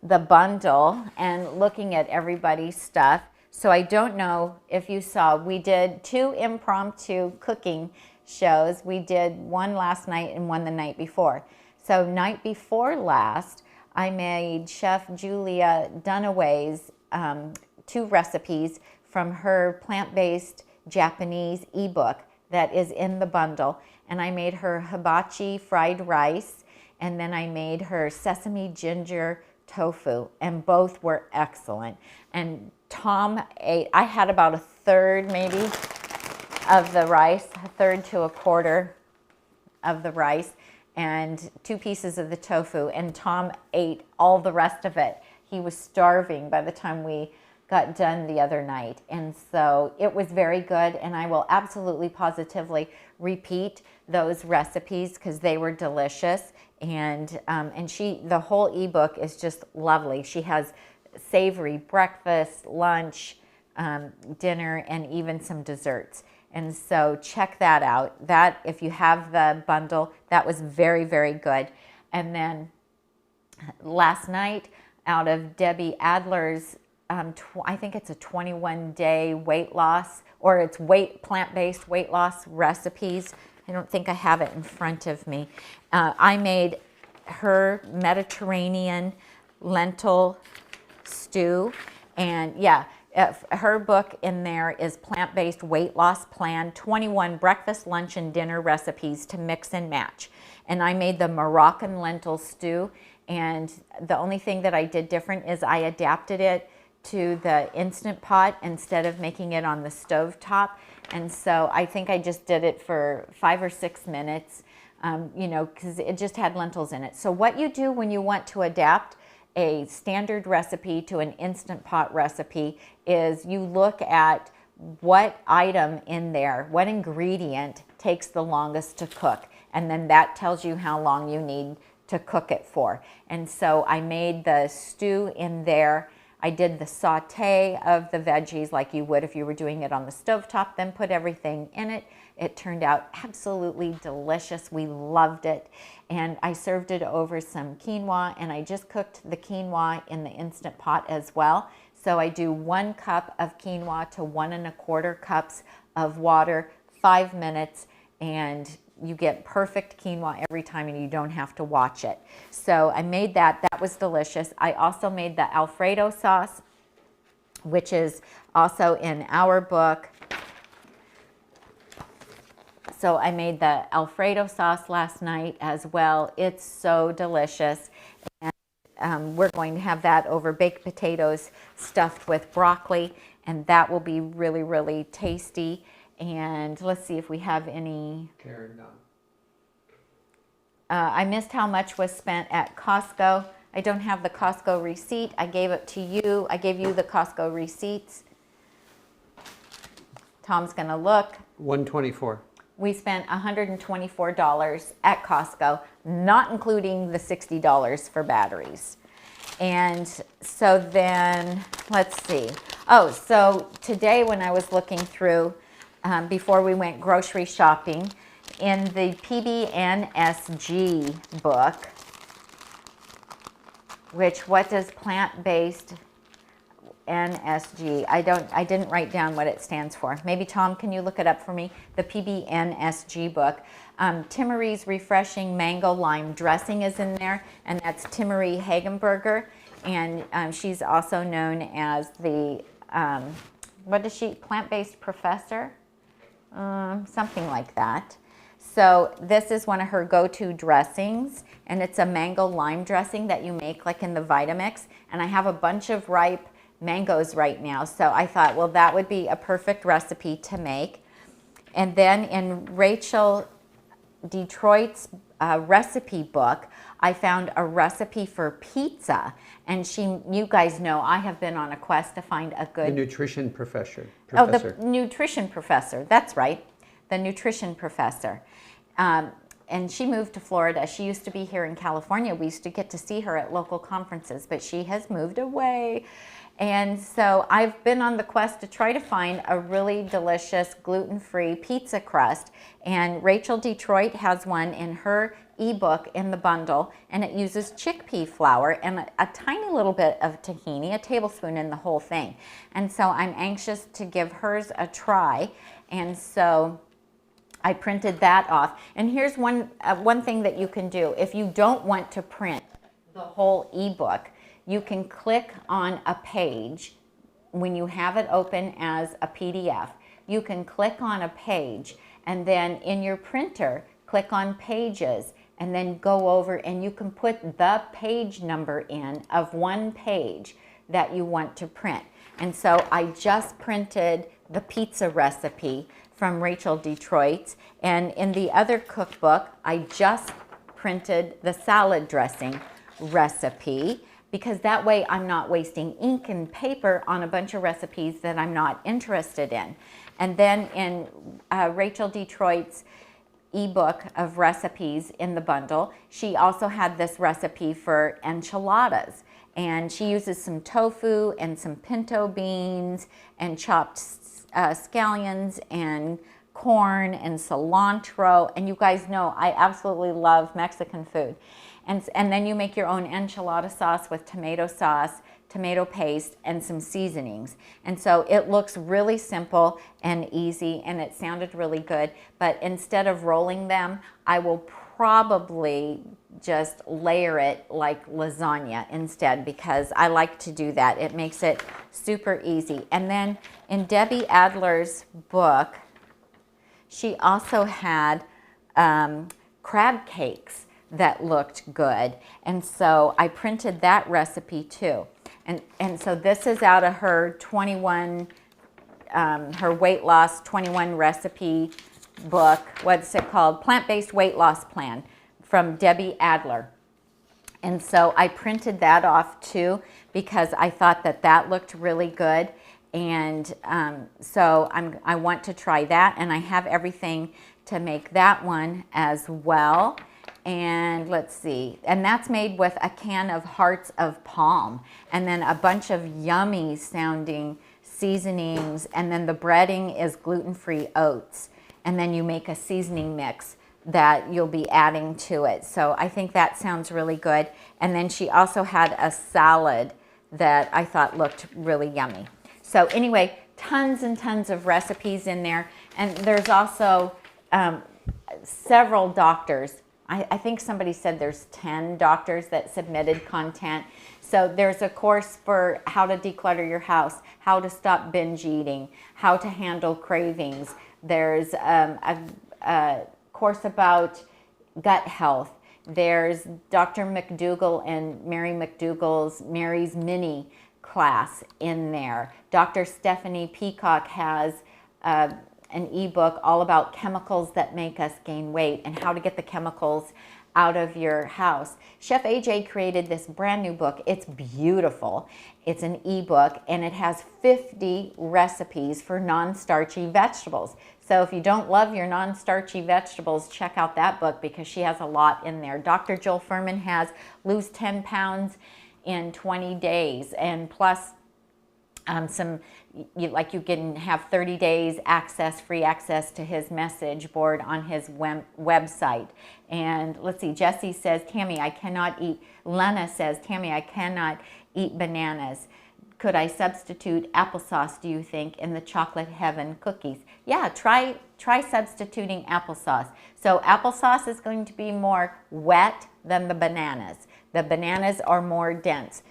the bundle and looking at everybody's stuff. So I don't know if you saw, we did 2 impromptu cooking shows. We did one last night and one the night before. So night before last, I made Chef Julia Dunaway's 2 recipes from her plant-based Japanese ebook that is in the bundle. And I made her hibachi fried rice, and then I made her sesame ginger tofu, and both were excellent. And Tom ate, I had about a third maybe of the rice, a third to a quarter of the rice, and 2 pieces of the tofu, and Tom ate all the rest of it. He was starving by the time we got done the other night. And so it was very good, and I will absolutely positively repeat those recipes because they were delicious. And the whole ebook is just lovely. She has savory breakfast, lunch, dinner, and even some desserts. And so check that out. That, if you have the bundle, that was very, very good. And then last night, out of Debbie Adler's, I think it's a 21-day weight loss, or it's plant-based weight loss recipes. I don't think I have it in front of me. I made her Mediterranean lentil stew, And yeah, her book in there is Plant-Based Weight Loss Plan, 21 breakfast, lunch, and dinner recipes to mix and match. And I made the Moroccan lentil stew, and the only thing that I did different is I adapted it to the Instant Pot instead of making it on the stove top. And so I think I just did it for 5 or 6 minutes, you know, because it just had lentils in it. So what you do when you want to adapt a standard recipe to an Instant Pot recipe is you look at what item in there, what ingredient takes the longest to cook, and then that tells you how long you need to cook it for. And so I made the stew in there. I did the saute of the veggies like you would if you were doing it on the stovetop, then put everything in it. It turned out absolutely delicious. We loved it. And I served it over some quinoa, and I just cooked the quinoa in the Instant Pot as well. So I do 1 cup of quinoa to 1 1/4 cups of water, 5 minutes, and you get perfect quinoa every time, and you don't have to watch it. So I made that. That was delicious. I also made the Alfredo sauce, which is also in our book. So I made the Alfredo sauce last night as well. It's so delicious. And we're going to have that over baked potatoes stuffed with broccoli, and that will be really, really tasty. And let's see if we have any. I missed how much was spent at Costco. I don't have the Costco receipt. I gave it to you. I gave you the Costco receipts. Tom's going to look. $124. We spent $124 at Costco, not including the $60 for batteries. And so then, let's see. Oh, so today when I was looking through, before we went grocery shopping, in the PBNSG book, which, what does plant-based NSG? I didn't write down what it stands for. Maybe Tom, can you look it up for me? The PBNSG book. Timmery's Refreshing Mango Lime Dressing is in there, and that's Timmery Hagenberger, and she's also known as the, what is she, plant-based professor? Something like that. So this is one of her go-to dressings, and it's a mango lime dressing that you make like in the Vitamix, and I have a bunch of ripe mangoes right now, so I thought, well, that would be a perfect recipe to make. And then in Rachel Detroit's recipe book, I found a recipe for pizza, and you guys know I have been on a quest to find a good... The nutrition professor. Oh, the nutrition professor, that's right, the nutrition professor. And she moved to Florida. She used to be here in California. We used to get to see her at local conferences, but she has moved away. And so I've been on the quest to try to find a really delicious gluten-free pizza crust. And Rachel Detroit has one in her ebook in the bundle, and it uses chickpea flour and a tiny little bit of tahini, a tablespoon in the whole thing. And so I'm anxious to give hers a try. And so I printed that off. And here's one thing that you can do. If you don't want to print the whole ebook, you can click on a page when you have it open as a PDF. You can click on a page, and then in your printer, click on Pages, and then go over and you can put the page number in of one page that you want to print. And so I just printed the pizza recipe from Rachel Detroit's, and in the other cookbook, I just printed the salad dressing recipe, because that way I'm not wasting ink and paper on a bunch of recipes that I'm not interested in. And then in Rachel Detroit's ebook of recipes in the bundle, she also had this recipe for enchiladas. And she uses some tofu and some pinto beans and chopped scallions and corn and cilantro. And you guys know I absolutely love Mexican food. And then you make your own enchilada sauce with tomato sauce, tomato paste, and some seasonings. And so it looks really simple and easy, and it sounded really good. But instead of rolling them, I will probably just layer it like lasagna instead, because I like to do that. It makes it super easy. And then in Debbie Adler's book, she also had crab cakes that looked good. And so I printed that recipe too. And so this is out of her 21, her weight loss 21 recipe book. What's it called? Plant-Based Weight Loss Plan from Debbie Adler. And so I printed that off too, because I thought that that looked really good. And so I want to try that, and I have everything to make that one as well. And let's see, and that's made with a can of hearts of palm, and then a bunch of yummy sounding seasonings, and then the breading is gluten-free oats, and then you make a seasoning mix that you'll be adding to it. So I think that sounds really good. And then she also had a salad that I thought looked really yummy. So anyway, tons and tons of recipes in there. And there's also several doctors. I think somebody said there's 10 doctors that submitted content. So there's a course for how to declutter your house, how to stop binge eating, how to handle cravings. There's a course about gut health. There's Dr. McDougall and Mary McDougall's Mary's Mini class in there. Dr. Stephanie Peacock has an ebook all about chemicals that make us gain weight and how to get the chemicals out of your house. Chef AJ created this brand new book. It's beautiful. It's an ebook, and it has 50 recipes for non-starchy vegetables. So if you don't love your non-starchy vegetables, check out that book, because she has a lot in there. Dr. Jill Furman has Lose 10 Pounds in 20 Days, and plus you can have 30 days access, free access to his message board on his website. And let's see, Jessie says, Tami, I cannot eat. Lena says, Tami, I cannot eat bananas. Could I substitute applesauce, do you think, in the chocolate heaven cookies? Yeah, try substituting applesauce. So applesauce is going to be more wet than the bananas. The bananas are more dense.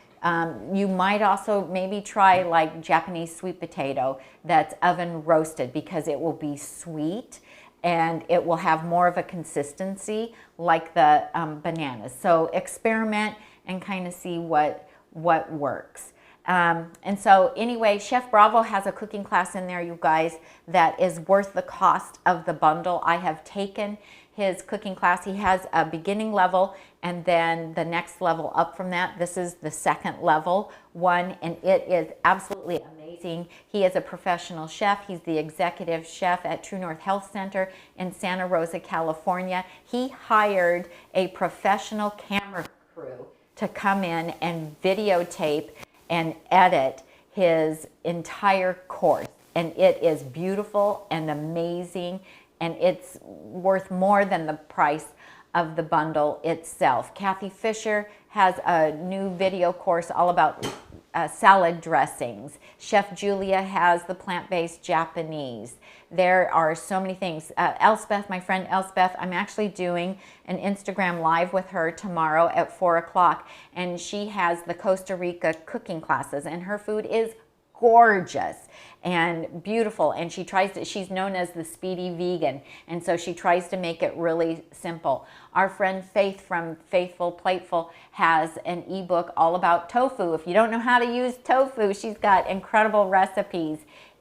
You might also maybe try like Japanese sweet potato that's oven roasted, because it will be sweet and it will have more of a consistency like the bananas. So experiment and kind of see what works. And so anyway, Chef Bravo has a cooking class in there, you guys, that is worth the cost of the bundle. I have taken his cooking class. He has a beginning level and then the next level up from that. This is the second level one, and it is absolutely amazing. He is a professional chef. He's the executive chef at True North Health Center in Santa Rosa, California. He hired a professional camera crew to come in and videotape and edit his entire course. And it is beautiful and amazing, and it's worth more than the price of the bundle itself. Kathy Fisher has a new video course all about salad dressings. Chef Julia has the plant-based Japanese. There are so many things. Elspeth, my friend Elspeth, I'm actually doing an Instagram live with her tomorrow at 4 o'clock, and she has the Costa Rica cooking classes, and her food is gorgeous and beautiful, and she's known as the speedy vegan, and so she tries to make it really simple. Our friend Faith from Faithful Plateful has an ebook all about tofu. If you don't know how to use tofu, she's got incredible recipes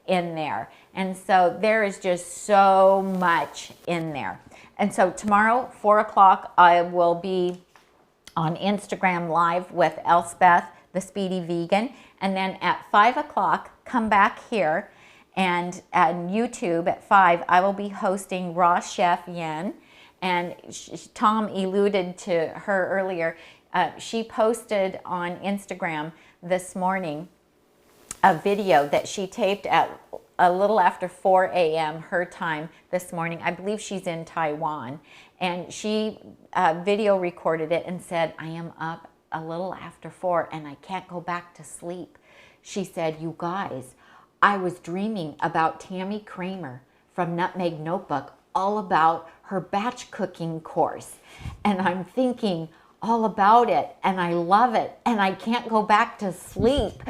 in there. And so there is just so much in there. And so tomorrow, 4 o'clock, I will be on Instagram Live with Elspeth, the Speedy Vegan. And then at 5 o'clock, come back here, and on YouTube at 5, I will be hosting Raw Chef Yen. And Tom alluded to her earlier. She posted on Instagram this morning a video that she taped at a little after 4 a.m. her time this morning. I believe she's in Taiwan. And she video recorded it and said, I am up a little after 4 and I can't go back to sleep. She said, you guys, I was dreaming about Tami Kramer from Nutmeg Notebook, all about her batch cooking course. And I'm thinking all about it, and I love it, and I can't go back to sleep.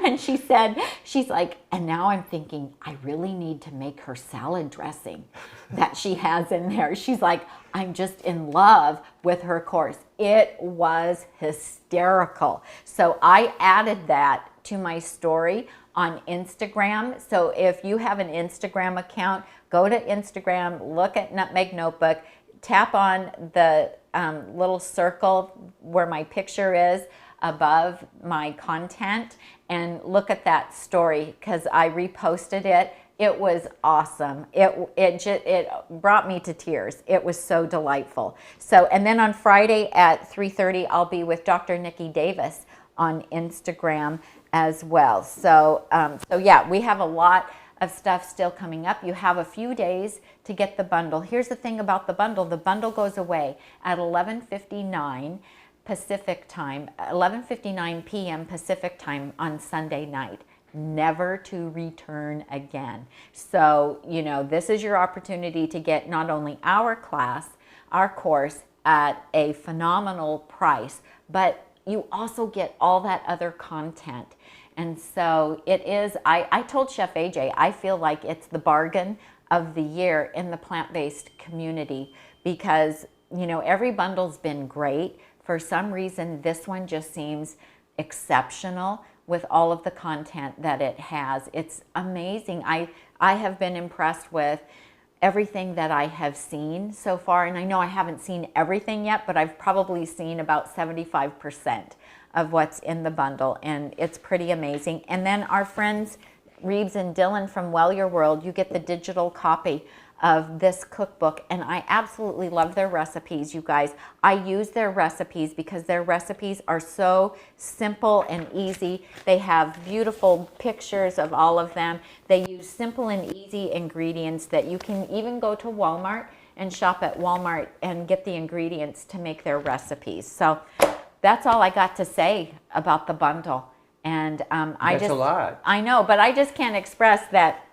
And she said, she's like, and now I'm thinking, I really need to make her salad dressing that she has in there. She's like, I'm just in love with her course. It was hysterical. So I added that to my story on Instagram. So if you have an Instagram account, go to Instagram, look at Nutmeg Notebook, tap on the little circle where my picture is above my content, and look at that story because I reposted it. It was awesome. It brought me to tears. It was so delightful. So, and then on Friday at 3:30, I'll be with Dr. Nikki Davis on Instagram as well. So, so yeah, we have a lot of stuff still coming up. You have a few days to get the bundle. Here's the thing about the bundle. The bundle goes away at 11:59 Pacific time, 11:59 p.m. Pacific time on Sunday night, never to return again. So, you know, this is your opportunity to get not only our class, our course at a phenomenal price, but you also get all that other content. And so it is, I told Chef AJ, I feel like it's the bargain of the year in the plant-based community because, you know, every bundle's been great. For some reason, this one just seems exceptional with all of the content that it has. It's amazing. I have been impressed with everything that I have seen so far. And I know I haven't seen everything yet, but I've probably seen about 75% of what's in the bundle, and it's pretty amazing. And then our friends Reeves and Dylan from Well Your World, you get the digital copy of this cookbook, and I absolutely love their recipes, you guys. I use their recipes because their recipes are so simple and easy. They have beautiful pictures of all of them. They use simple and easy ingredients that you can even go to Walmart and shop at Walmart and get the ingredients to make their recipes. So that's all I got to say about the bundle. And That's a lot. I know, but I just can't express that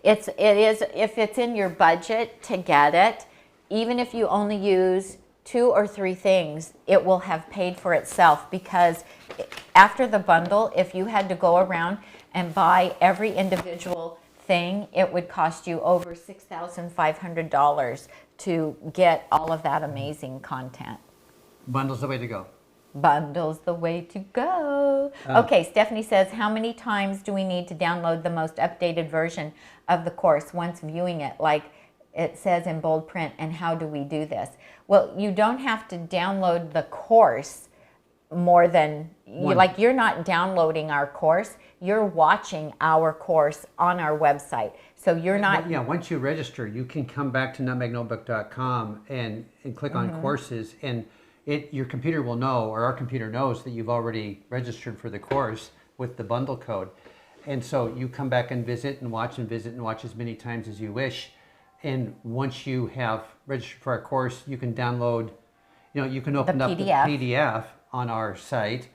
it is, if it's in your budget to get it, even if you only use 2 or 3 things, it will have paid for itself, because after the bundle, if you had to go around and buy every individual thing, it would cost you over $6,500 to get all of that amazing content. Bundle's the way to go. Bundle's the way to go. Okay, Stephanie says, how many times do we need to download the most updated version of the course once viewing it, like it says in bold print, and how do we do this? Well, you don't have to download the course more than, you're not downloading our course, you're watching our course on our website. So you're not... Yeah, once you register, you can come back to nutmegnotebook.com and click on courses, and your computer will know, or our computer knows, that you've already registered for the course with the bundle code. And so you come back and visit and watch as many times as you wish. And once you have registered for our course, you can download, you can open up the PDF on our site.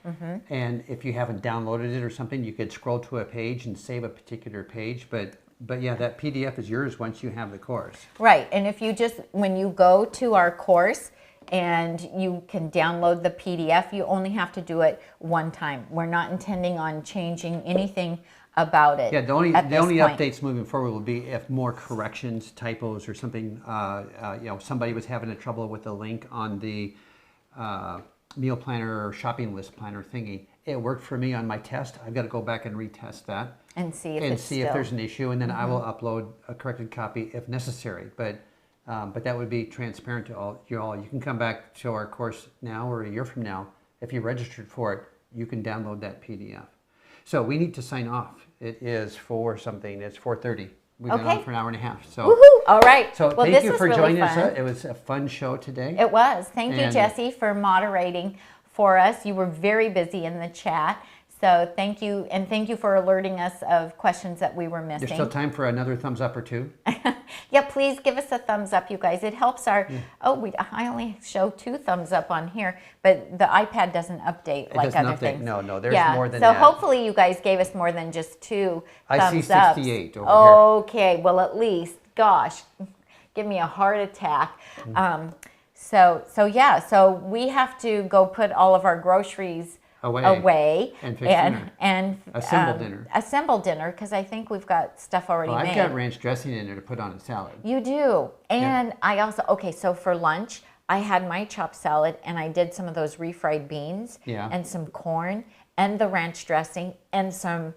And if you haven't downloaded it or something, you could scroll to a page and save a particular page. But yeah, that PDF is yours once you have the course. Right. And if you just, when you go to our course, and you can download the PDF, you only have to do it one time. We're not intending on changing anything about it. Yeah, the only updates moving forward will be if more corrections, typos, or something. Somebody was having a trouble with the link on the meal planner or shopping list planner thingy. It worked for me on my test. I've got to go back and retest that and see if there's an issue, and then I will upload a corrected copy if necessary. But that would be transparent to all. You can come back to our course now or a year from now. If you registered for it, you can download that PDF. So we need to sign off. It is 4:something. It's 4:30. We've been on for an hour and a half. So, woohoo! All right. So well, thank you for really joining fun. us. It was a fun show today. It was. Thank you, Jesse, for moderating for us. You were very busy in the chat. So thank you, and thank you for alerting us of questions that we were missing. There's still time for another thumbs up or 2. Yeah, please give us a thumbs up, you guys. It helps our, I only show 2 thumbs up on here, but the iPad doesn't update like other things. No, there's more than that. So hopefully you guys gave us more than just 2 thumbs up. I see 68 over here. Okay, well at least, gosh, give me a heart attack. So yeah, so we have to go put all of our groceries away and fix dinner. And assemble dinner because I think we've got stuff already made. I've got ranch dressing in there to put on a salad. You do. And I also, okay, so for lunch, I had my chopped salad and I did some of those refried beans and some corn and the ranch dressing and some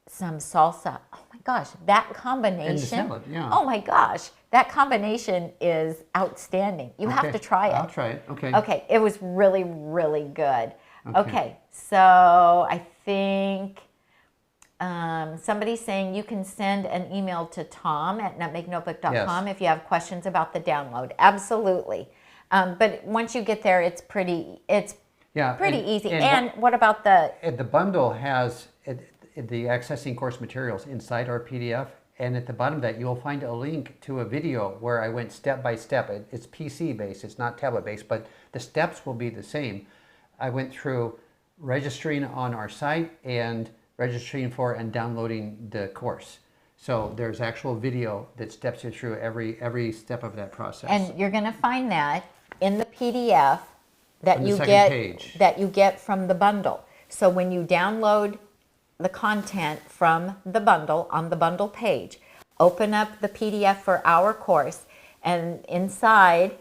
salsa. Oh my gosh, that combination. And the salad, Oh my gosh, that combination is outstanding. You have to try it. I'll try it. Okay. Okay, it was really, really good. Okay, so I think somebody's saying you can send an email to Tom at nutmegnotebook.com if you have questions about the download. Absolutely. But once you get there, it's pretty easy. And what about the bundle has the accessing course materials inside our PDF, and at the bottom of that you'll find a link to a video where I went step by step. It's PC based, it's not tablet based, but the steps will be the same. I went through registering on our site and registering for and downloading the course. So there's actual video that steps you through every step of that process. And you're going to find that in the PDF that you get from the bundle. So when you download the content from the bundle on the bundle page, open up the PDF for our course, and inside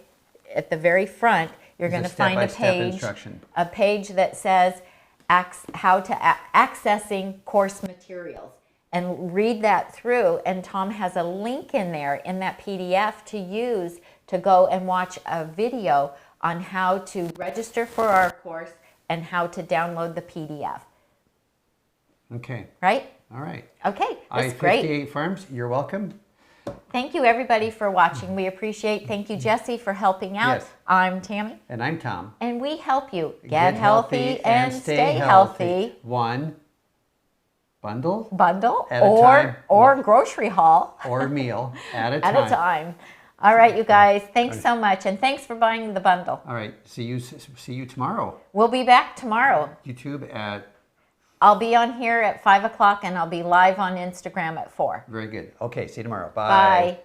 at the very front you're going to find a page that says accessing course materials, and read that through, and Tom has a link in there in that PDF to use to go and watch a video on how to register for our course and how to download the PDF. Okay. Right? All right. Okay, that's great. I-58 Farms, you're welcome. Thank you, everybody, for watching. We appreciate. Thank you, Jesse, for helping out. Yes. I'm Tammy. And I'm Tom. And we help you get healthy and stay healthy. One bundle at a time. Or grocery haul. Or meal at a time. All right, you guys. Thanks so much. And thanks for buying the bundle. All right. See you tomorrow. We'll be back tomorrow. YouTube at... I'll be on here at 5 o'clock, and I'll be live on Instagram at 4. Very good. Okay, see you tomorrow. Bye. Bye.